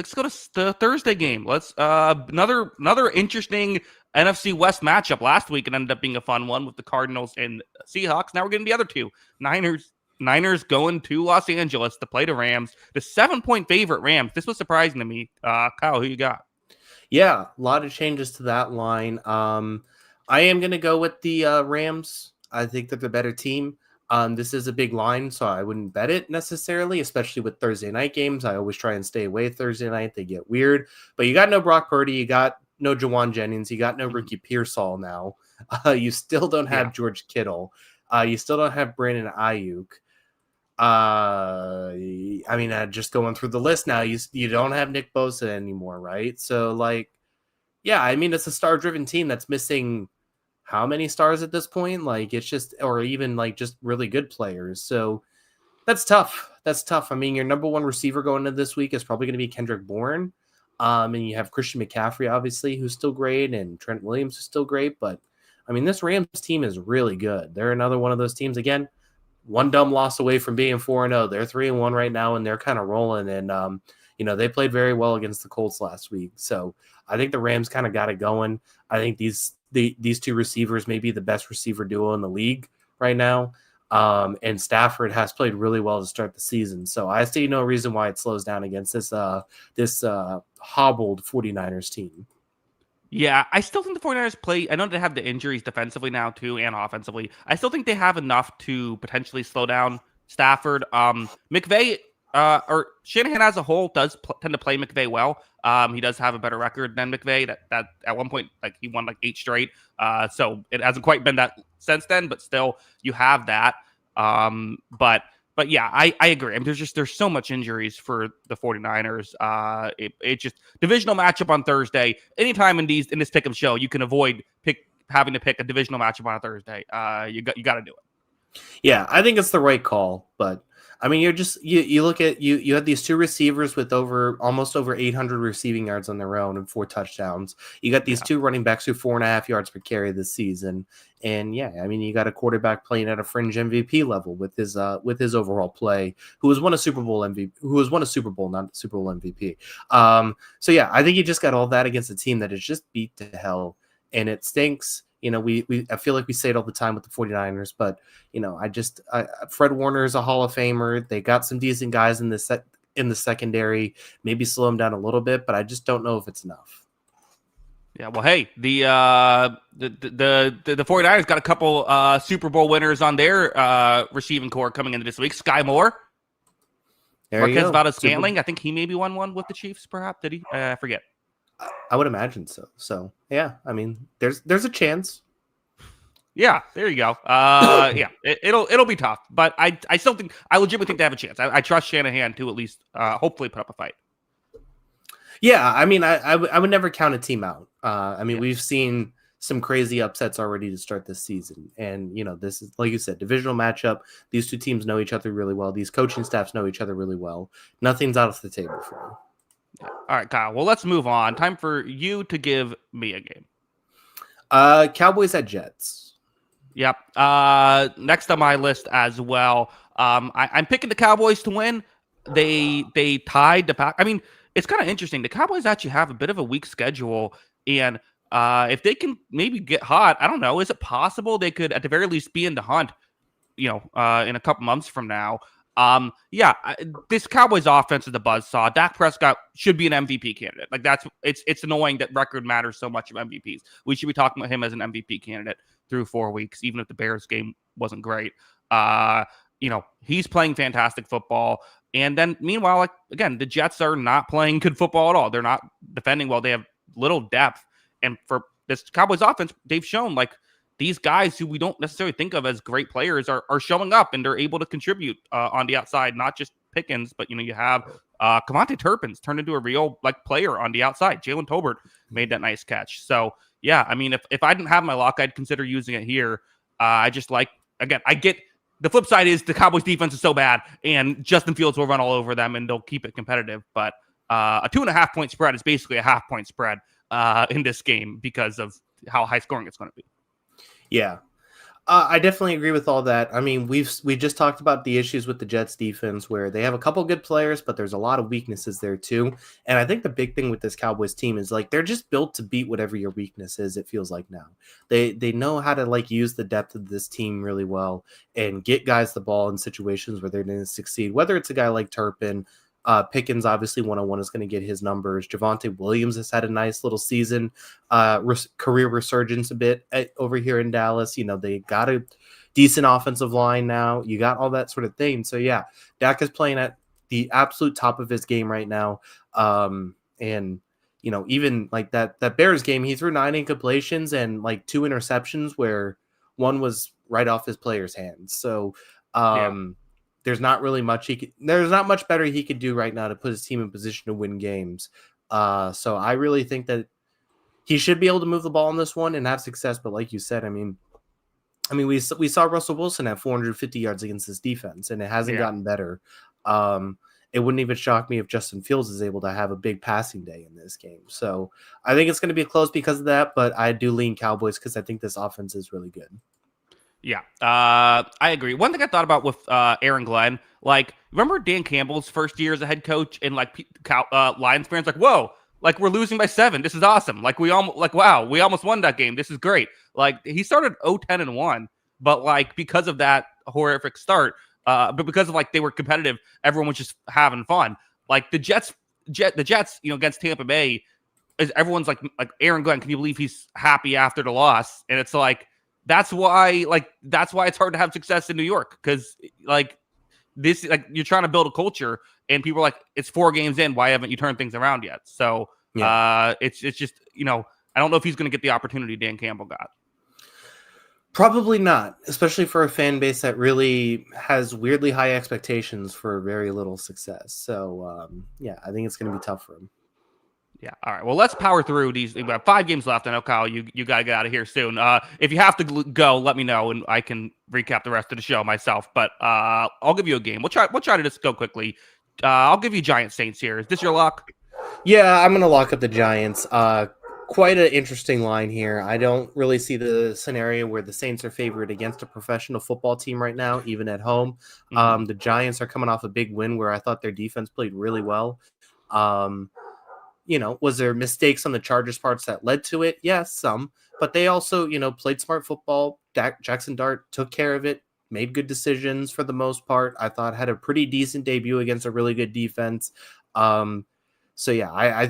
Thursday game. Let's another interesting NFC West matchup. Last week it ended up being a fun one with the Cardinals and Seahawks. Now we're getting the other two. Niners going to Los Angeles to play the Rams. The 7-point favorite Rams. This was surprising to me. Kyle, who you got? Yeah, a lot of changes to that line. I am going to go with the Rams. I think they're the better team. This is a big line, so I wouldn't bet it necessarily, especially with Thursday night games. I always try and stay away Thursday night. They get weird. But you got no Brock Purdy. You got no Jawan Jennings. You got no Ricky Pearsall now. You still don't have George Kittle. You still don't have Brandon Ayuk. Just going through the list now, you don't have Nick Bosa anymore, right? So, like, yeah, I mean, it's a star-driven team that's missing how many stars at this point? Like, it's just, or even like just really good players. So that's tough. I mean, your number one receiver going into this week is probably going to be Kendrick Bourne. And you have Christian McCaffrey, obviously, who's still great, and Trent Williams is still great. But I mean, this Rams team is really good. They're another one of those teams. Again, one dumb loss away from being 4-0. They're 3-1 right now, and they're kind of rolling. And they played very well against the Colts last week. So I think the Rams kind of got it going. I think these two receivers may be the best receiver duo in the league right now. And Stafford has played really well to start the season. So I see no reason why it slows down against this hobbled 49ers team. Yeah, I still think the 49ers play. I know they have the injuries defensively now, too, and offensively. I still think they have enough to potentially slow down Stafford. McVay, or Shanahan as a whole, does tend to play McVay well. He does have a better record than McVay. That at one point, like, he won like 8 straight. So it hasn't quite been that since then, but still, you have that. But yeah, I agree. I mean, there's so much injuries for the 49ers. It just divisional matchup on Thursday. Anytime in this pick'em show, you can avoid having to pick a divisional matchup on a Thursday. You got to do it. Yeah, I think it's the right call, but I mean, you look at you had these two receivers with almost over 800 receiving yards on their own and 4 touchdowns. You got these two running backs who 4.5 yards per carry this season, and yeah, I mean, you got a quarterback playing at a fringe MVP level with his overall play, who has won a Super Bowl, not Super Bowl MVP. So yeah, I think you just got all that against a team that is just beat to hell, and it stinks. I feel like we say it all the time with the 49ers, but Fred Warner is a Hall of Famer. They got some decent guys in the secondary, maybe slow them down a little bit, but I just don't know if it's enough. Yeah, well, hey, the 49ers got a couple Super Bowl winners on their receiving core coming into this week. Sky Moore, Marquez Valdes-Scantling. I think he maybe won one with the Chiefs, perhaps. Did he? I forget. I would imagine so. So yeah, I mean, there's a chance. Yeah, there you go. Yeah, it'll be tough, but I legitimately think they have a chance. I trust Shanahan to at least hopefully put up a fight. Yeah, I mean, I would never count a team out. We've seen some crazy upsets already to start this season, and this is, like you said, divisional matchup. These two teams know each other really well. These coaching staffs know each other really well. Nothing's out of the table for them. All right, Kyle. Well, let's move on. Time for you to give me a game. Cowboys at Jets. Yep. Next on my list as well. I'm picking the Cowboys to win. They tied the Pack. I mean, it's kind of interesting. The Cowboys actually have a bit of a weak schedule, and if they can maybe get hot, I don't know. Is it possible they could at the very least be in the hunt? In a couple months from now. This Cowboys offense is a buzzsaw. Dak Prescott should be an MVP candidate. Like, it's annoying that record matters so much of MVPs. We should be talking about him as an MVP candidate through 4 weeks, even if the Bears game wasn't great. He's playing fantastic football. And then meanwhile, like, again, the Jets are not playing good football at all. They're not defending well. They have little depth. And for this Cowboys offense, they've shown, like, these guys who we don't necessarily think of as great players are showing up, and they're able to contribute on the outside, not just Pickens, but, you have Kevontae Turpin's turned into a real, like, player on the outside. Jalen Tolbert made that nice catch. So, yeah, I mean, if I didn't have my lock, I'd consider using it here. I just like, again, I get the flip side is the Cowboys defense is so bad, and Justin Fields will run all over them, and they'll keep it competitive. But a 2.5-point spread is basically a half-point spread in this game because of how high scoring it's going to be. Yeah, I definitely agree with all that. I mean, we just talked about the issues with the Jets defense where they have a couple good players, but there's a lot of weaknesses there too. And I think the big thing with this Cowboys team is, like, they're just built to beat whatever your weakness is. It feels like now they know how to, like, use the depth of this team really well and get guys the ball in situations where they're going to succeed. Whether it's a guy like Turpin, Pickens, obviously 101 is going to get his numbers. Javonte Williams has had a nice little season, career resurgence a bit over here in Dallas. They got a decent offensive line now. You got all that sort of thing. So yeah, Dak is playing at the absolute top of his game right now. And even like that Bears game, he threw 9 incompletions and like 2 interceptions where one was right off his player's hands. So there's not really much there's not much better he could do right now to put his team in position to win games. So I really think that he should be able to move the ball in this one and have success. But like you said, I mean, we saw Russell Wilson have 450 yards against this defense, and it hasn't gotten better. it wouldn't even shock me if Justin Fields is able to have a big passing day in this game. So I think it's going to be close because of that, but I do lean Cowboys because I think this offense is really good. Yeah, I agree. One thing I thought about with Aaron Glenn, like, remember Dan Campbell's first year as a head coach, and like Lions fans like, whoa, like we're losing by 7. This is awesome. Like wow, we almost won that game. This is great. Like he started 0-10-1, but like because of that horrific start, but because of like they were competitive, everyone was just having fun. Like the Jets, against Tampa Bay, is everyone's like Aaron Glenn. Can you believe he's happy after the loss? And it's like. That's why it's hard to have success in New York, because like this, like you're trying to build a culture, and people are like, it's 4 games in, why haven't you turned things around yet? So it's just I don't know if he's going to get the opportunity Dan Campbell got. Probably not, especially for a fan base that really has weirdly high expectations for very little success. So I think it's going to be tough for him. Yeah. All right. Well, let's power through these. We have 5 games left. I know, Kyle, you got to get out of here soon. If you have to go, let me know, and I can recap the rest of the show myself. But I'll give you a game. We'll try to just go quickly. I'll give you Giants Saints here. Is this your lock? Yeah, I'm going to lock up the Giants. Quite an interesting line here. I don't really see the scenario where the Saints are favored against a professional football team right now, even at home. Mm-hmm. The Giants are coming off a big win where I thought their defense played really well. Was there mistakes on the Chargers parts that led to it? Yes, some, but they also, played smart football. Jackson Dart took care of it, made good decisions for the most part. I thought had a pretty decent debut against a really good defense. I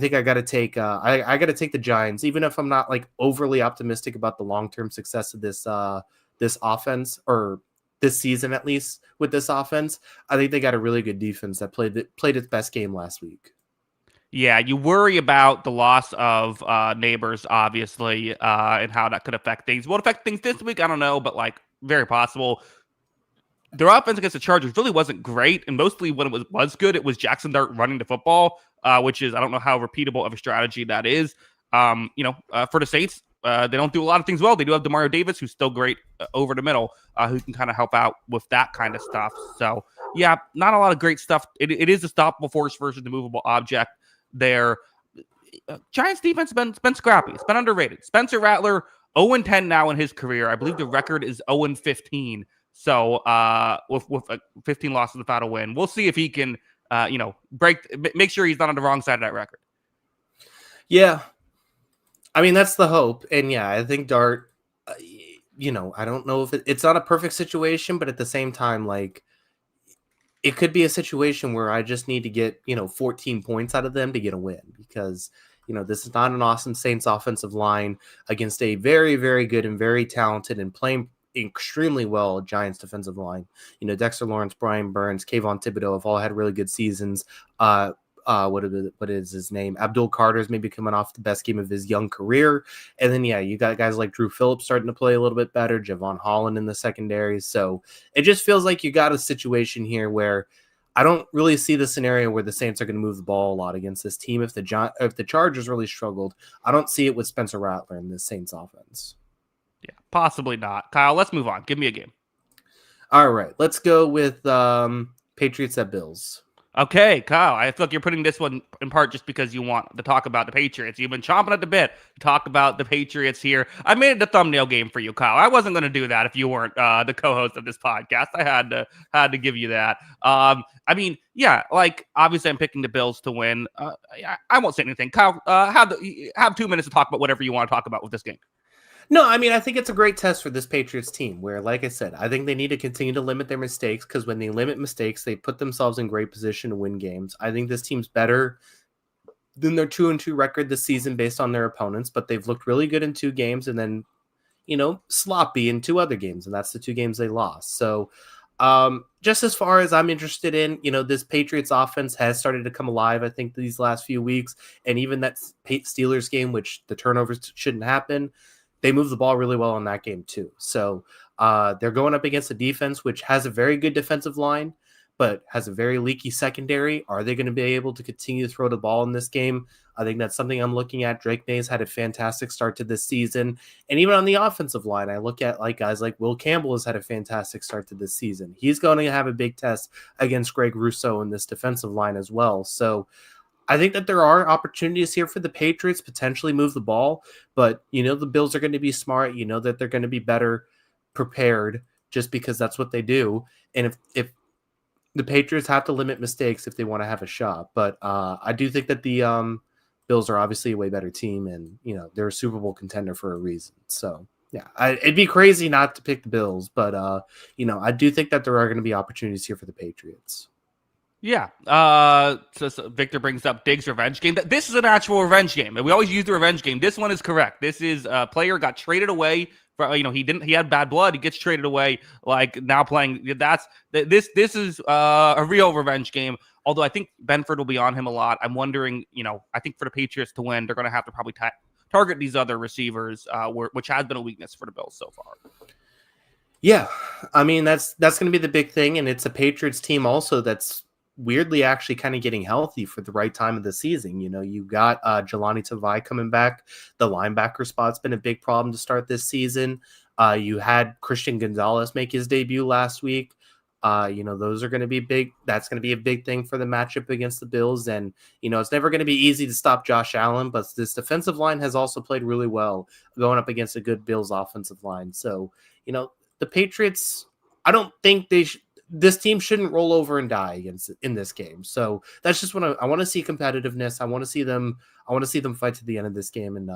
think I got to take, I got to take the Giants, even if I'm not like overly optimistic about the long-term success of this offense, or this season, at least with this offense. I think they got a really good defense that played its best game last week. Yeah, you worry about the loss of Neighbors, obviously, and how that could affect things. Will it affect things this week? I don't know, but like very possible. Their offense against the Chargers really wasn't great, and mostly when it was good, it was Jackson Dart running the football, which is, I don't know how repeatable of a strategy that is. For the Saints, they don't do a lot of things well. They do have Demario Davis, who's still great over the middle, who can kind of help out with that kind of stuff. So, yeah, not a lot of great stuff. It is a stoppable force versus the movable object. Their Giants defense has been scrappy. It's been underrated. Spencer Rattler, 0-10 now in his career. I believe the record is 0-15. So with 15 losses without a win, we'll see if he can, make sure he's not on the wrong side of that record. Yeah, I mean that's the hope, and yeah, I think Dart. I don't know if it's not a perfect situation, but at the same time, like. It could be a situation where I just need to get, 14 points out of them to get a win, because, this is not an awesome Saints offensive line against a very, very good and very talented and playing extremely well Giants defensive line. Dexter Lawrence, Brian Burns, Kayvon Thibodeau have all had really good seasons. What is his name? Abdul Carter's maybe coming off the best game of his young career. And then, you got guys like Drew Phillips starting to play a little bit better, Javon Holland in the secondary. So it just feels like you got a situation here where I don't really see the scenario where the Saints are going to move the ball a lot against this team. If the Chargers really struggled, I don't see it with Spencer Rattler in this Saints offense. Yeah, possibly not. Kyle, let's move on. Give me a game. All right, let's go with Patriots at Bills. Okay, Kyle, I feel like you're putting this one in part just because you want to talk about the Patriots. You've been chomping at the bit to talk about the Patriots here. I made it a thumbnail game for you, Kyle. I wasn't going to do that if you weren't the co-host of this podcast. I had to give you that. Obviously I'm picking the Bills to win. I won't say anything. Kyle, have 2 minutes to talk about whatever you want to talk about with this game. No, I mean, I think it's a great test for this Patriots team where, like I said, I think they need to continue to limit their mistakes, because when they limit mistakes, they put themselves in great position to win games. I think this team's better than their 2-2 record this season based on their opponents, but they've looked really good in 2 games and then, sloppy in 2 other games, and that's the 2 games they lost. So just as far as I'm interested in, this Patriots offense has started to come alive, I think, these last few weeks, and even that Steelers game, which the turnovers shouldn't happen, they move the ball really well in that game too. So they're going up against a defense which has a very good defensive line, but has a very leaky secondary. Are they going to be able to continue to throw the ball in this game? I think that's something I'm looking at. Drake Mays had a fantastic start to this season. And even on the offensive line, I look at like guys like Will Campbell has had a fantastic start to this season. He's going to have a big test against Greg Rousseau in this defensive line as well. So I think that there are opportunities here for the Patriots potentially move the ball, but the Bills are going to be smart. You know that they're going to be better prepared just because that's what they do. And if the Patriots have to limit mistakes if they want to have a shot, but I do think that the Bills are obviously a way better team, and they're a Super Bowl contender for a reason. So yeah, it'd be crazy not to pick the Bills, but I do think that there are going to be opportunities here for the Patriots. Yeah. So Victor brings up Diggs' revenge game. This is an actual revenge game. We always use the revenge game. This one is correct. This is a player got traded away. He had bad blood. He gets traded away. Like now playing. This is a real revenge game. Although I think Benford will be on him a lot. I'm wondering. I think for the Patriots to win, they're going to have to probably target these other receivers, which has been a weakness for the Bills so far. Yeah, I mean that's going to be the big thing, and it's a Patriots team also that's weirdly actually kind of getting healthy for the right time of the season. You got Jelani Tavai coming back. The linebacker spot's been a big problem to start this season. You had Christian Gonzalez make his debut last week. Those are going to be big. That's going to be a big thing for the matchup against the Bills. And, it's never going to be easy to stop Josh Allen, but this defensive line has also played really well going up against a good Bills offensive line. So, the Patriots, I don't think this team shouldn't roll over and die in this game. So that's just what I want to see competitiveness. I want to see them fight to the end of this game and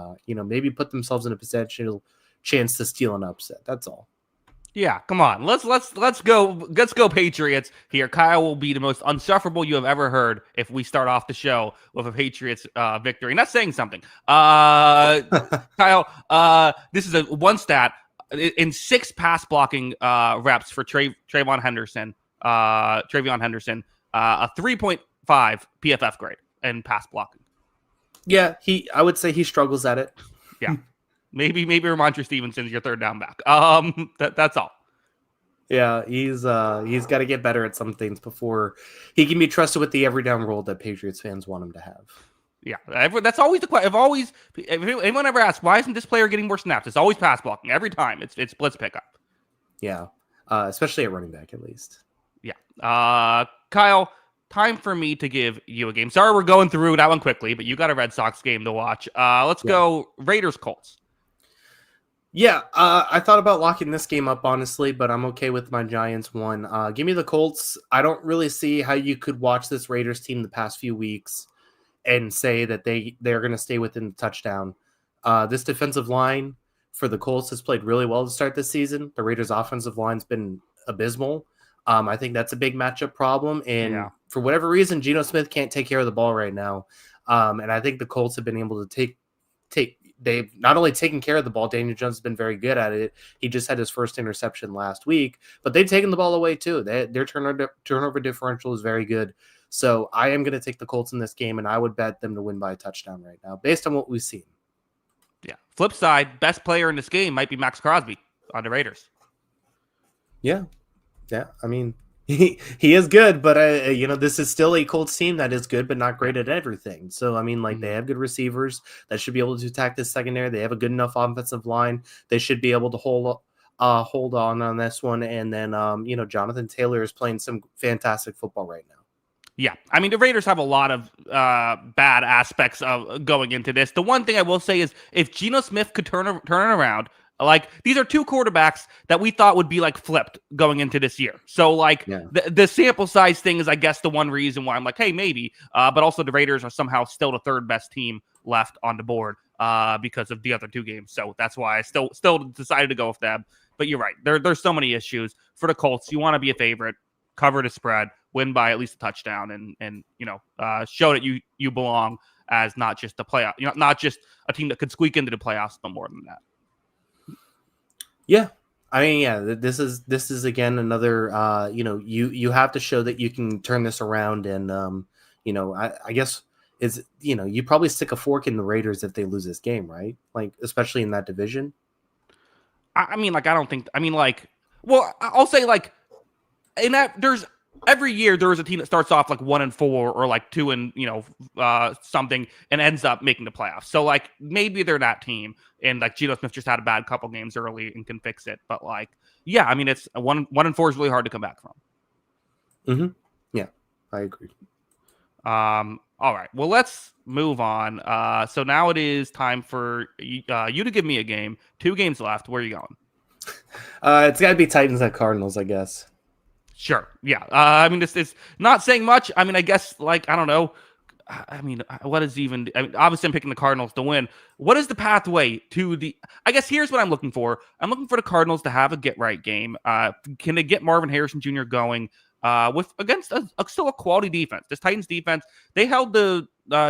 maybe put themselves in a potential chance to steal an upset. That's all. Yeah, come on. Let's go Patriots here. Kyle will be the most unsufferable you have ever heard if we start off the show with a Patriots victory. And that's saying something. Kyle, this is a one stat. In 6 pass blocking reps for TreVeyon Henderson, a 3.5 PFF grade in pass blocking. Yeah, I would say he struggles at it. Yeah, maybe Ramondre Stevenson's your third down back. That's all. Yeah, he's got to get better at some things before he can be trusted with the every down role that Patriots fans want him to have. Yeah, that's always the question. If anyone ever asks, why isn't this player getting more snaps? It's always pass blocking. Every time, it's blitz pickup. Yeah, especially at running back, at least. Yeah. Kyle, time for me to give you a game. Sorry we're going through that one quickly, but you got a Red Sox game to watch. Let's go Raiders Colts. Yeah, I thought about locking this game up, honestly, but I'm okay with my Giants one. Give me the Colts. I don't really see how you could watch this Raiders team the past few weeks and say that they're going to stay within the touchdown. This defensive line for the Colts has played really well to start this season. The Raiders' offensive line's been abysmal. I think that's a big matchup problem. And for whatever reason, Geno Smith can't take care of the ball right now. And I think the Colts have been able to they've not only taken care of the ball, Daniel Jones has been very good at it. He just had his first interception last week, but they've taken the ball away too. Their turnover differential is very good. So I am going to take the Colts in this game, and I would bet them to win by a touchdown right now, based on what we've seen. Yeah. Flip side, best player in this game might be Max Crosby on the Raiders. Yeah. I mean, he is good, but this is still a Colts team that is good, but not great at everything. So I mean, they have good receivers that should be able to attack this secondary. They have a good enough offensive line. They should be able to hold on this one. And then Jonathan Taylor is playing some fantastic football right now. Yeah, I mean, the Raiders have a lot of bad aspects of going into this. The one thing I will say is if Geno Smith could turn it around, these are 2 quarterbacks that we thought would be flipped going into this year. So the sample size thing is, I guess, the one reason why I'm hey, maybe. But also the Raiders are somehow still the 3rd best team left on the board because of the other 2 games. So that's why I still decided to go with them. But you're right. There's so many issues for the Colts. You want to be a favorite, cover the spread, win by at least a touchdown, and show that you belong as not just a playoff, not just a team that could squeak into the playoffs, but more than that. Yeah, I mean, this is again another you have to show that you can turn this around, and I guess is you probably stick a fork in the Raiders if they lose this game, right? Especially in that division. I mean, I don't think. I mean, well, I'll say in that there's every year there is a team that starts off like 1-4 or like 2 and something and ends up making the playoffs. So like maybe they're that team, and like Geno Smith just had a bad couple games early and can fix it. But like, yeah, I mean it's 1-4 is really hard to come back from. Mm-hmm. Yeah, I agree. All right. Well, let's move on. So now it is time for you to give me a game. 2 games left. Where are you going? It's got to be Titans at Cardinals, I guess. Sure. Yeah. I mean, it's not saying much. I mean, I guess like I don't know. I mean, what is even? I mean, obviously, I'm picking the Cardinals to win. What is the pathway to the? I guess here's what I'm looking for. I'm looking for the Cardinals to have a get right game. Can they get Marvin Harrison Jr. going? With against still a quality defense. This Titans defense, they held the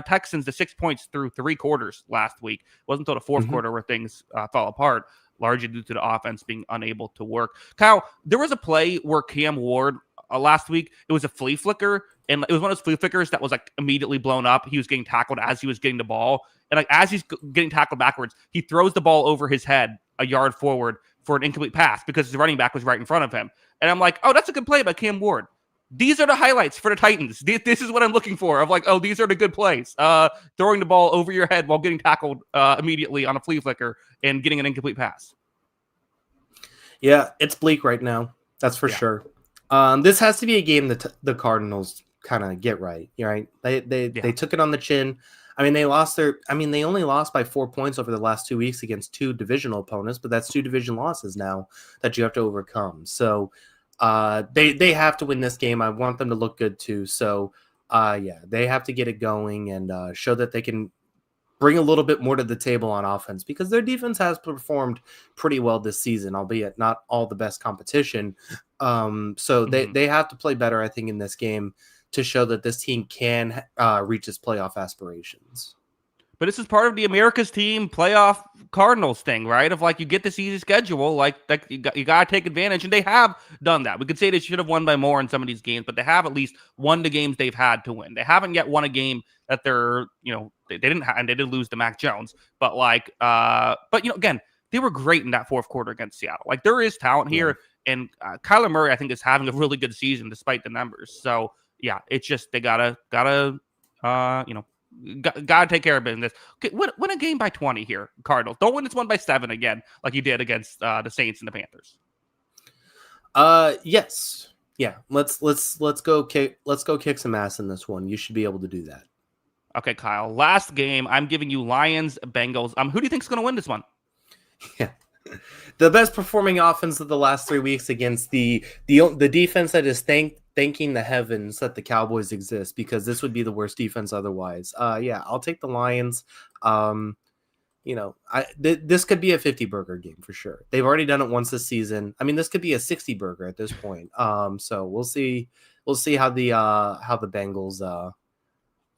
Texans to 6 points through 3 quarters last week. It wasn't until the fourth quarter where things fell apart, largely due to the offense being unable to work. Kyle, there was a play where Cam Ward last week, it was a flea flicker, and it was one of those flea flickers that was like immediately blown up. He was getting tackled as he was getting the ball, and like as he's getting tackled backwards, he throws the ball over his head a yard forward for an incomplete pass because his running back was right in front of him. And I'm like, oh, that's a good play by Cam Ward. These are the highlights for the Titans. This is what I'm looking for. Of like, oh, these are the good plays. Throwing the ball over your head while getting tackled immediately on a flea flicker and getting an incomplete pass. Yeah, it's bleak right now. That's for sure. This has to be a game that the Cardinals kind of get right. Right? They took it on the chin. I mean, they only lost by 4 points over the last 2 weeks against 2 divisional opponents, but that's 2 division losses now that you have to overcome. So they have to win this game. I want them to look good too. So they have to get it going and show that they can bring a little bit more to the table on offense, because their defense has performed pretty well this season, albeit not all the best competition. So they have to play better, I think, in this game to show that this team can reach its playoff aspirations. But this is part of the America's Team playoff Cardinals thing, right? Of like, you get this easy schedule, like you got to take advantage, and they have done that. We could say they should have won by more in some of these games, but they have at least won the games they've had to win. They haven't yet won a game that they didn't have, and they did lose to Mac Jones. But like, again, they were great in that fourth quarter against Seattle. Like, there is talent here, and Kyler Murray, I think, is having a really good season despite the numbers. So yeah, it's just they gotta take care of business. Okay, win a game by 20 here, Cardinals. Don't win this one by 7 again, like you did against the Saints and the Panthers. Yes, yeah. Let's go kick some ass in this one. You should be able to do that. Okay, Kyle. Last game, I'm giving you Lions, Bengals. Who do you think is going to win this one? Yeah, the best performing offense of the last 3 weeks against the defense that is thanking the heavens that the Cowboys exist, because this would be the worst defense otherwise. I'll take the Lions. This could be a 50-burger game for sure. They've already done it once this season. I mean, this could be a 60-burger at this point. So we'll see. We'll see how the Bengals.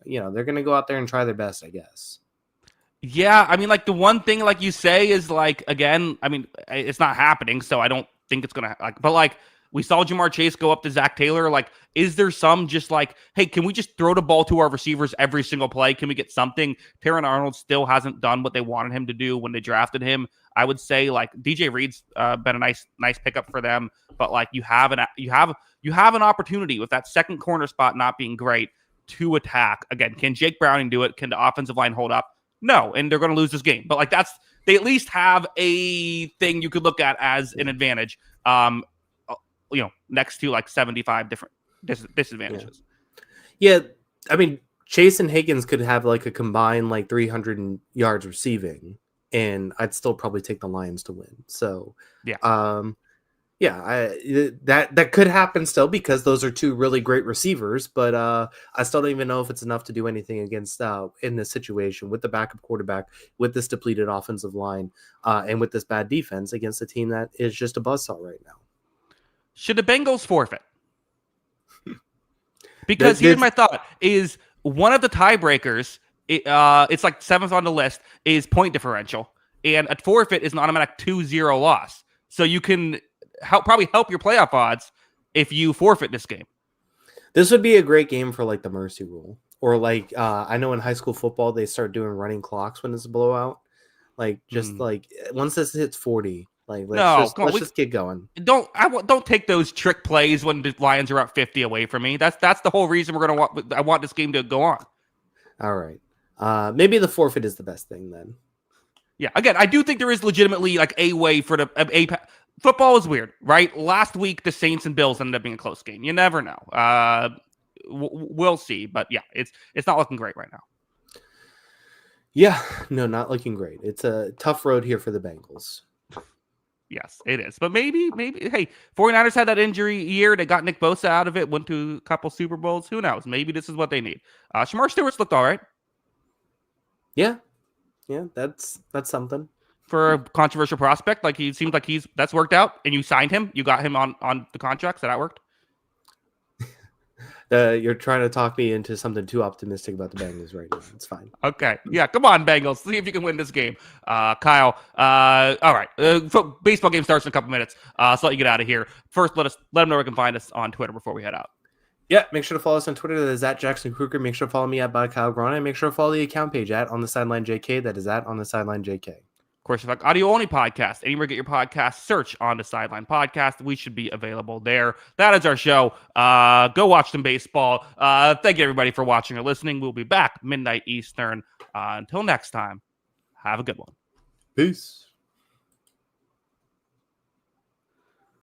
They're gonna go out there and try their best, I guess. Yeah, I mean, like the one thing, like you say, is like, again, I mean, it's not happening, so I don't think it's gonna like. But like, we saw Jamar Chase go up to Zach Taylor. Like, is there some just like, hey, can we just throw the ball to our receivers every single play? Can we get something? Terran Arnold still hasn't done what they wanted him to do when they drafted him. I would say like DJ Reed's been a nice pickup for them, but like you have an opportunity with that second corner spot not being great to attack. Again, can Jake Browning do it? Can the offensive line hold up? No, and they're going to lose this game. But like they at least have a thing you could look at as an advantage. Next to like 75 different disadvantages. Yeah, I mean, Chase and Higgins could have like a combined like 300 yards receiving, and I'd still probably take the Lions to win. So that could happen still, because those are 2 really great receivers. But I still don't even know if it's enough to do anything against in this situation with the backup quarterback, with this depleted offensive line, and with this bad defense against a team that is just a buzzsaw right now. Should the Bengals forfeit? Because here's my thought: is one of the tiebreakers. It's like 7th on the list is point differential, and a forfeit is an automatic 2-0 loss. So you can probably help your playoff odds if you forfeit this game. This would be a great game for like the mercy rule, or like I know in high school football they start doing running clocks when it's a blowout. Like just like once this hits 40, Like No, come on, let's just get going. Don't take those trick plays when the Lions are up 50 away from me. That's the whole reason I want this game to go on. All right. Maybe the forfeit is the best thing then. Yeah, again, I do think there is legitimately like a way for football is weird, right? Last week the Saints and Bills ended up being a close game. You never know. We'll see, but yeah, it's not looking great right now. Yeah, no, not looking great. It's a tough road here for the Bengals. Yes, it is. But maybe, hey, 49ers had that injury year. They got Nick Bosa out of it, went to a couple Super Bowls. Who knows? Maybe this is what they need. Shamar Stewart's looked all right. Yeah, that's something. For a controversial prospect, like he seems like that's worked out, and you signed him. You got him on the contract, so that worked. You're trying to talk me into something too optimistic about the Bengals right now. It's fine. Okay. Yeah, come on, Bengals. See if you can win this game. Kyle, all right. Baseball game starts in a couple minutes, so I'll let you get out of here. First, let them know where you can find us on Twitter before we head out. Yeah, make sure to follow us on Twitter. That is at Jackson Kruger. Make sure to follow me at Kyle Grana. And make sure to follow the account page at On the Sideline JK. That is at On the Sideline JK. Of course, if like audio-only podcast, anywhere you get your podcast, search On the Sideline Podcast. We should be available there. That is our show. Go watch some baseball. Thank you, everybody, for watching or listening. We'll be back midnight Eastern. Until next time, have a good one. Peace.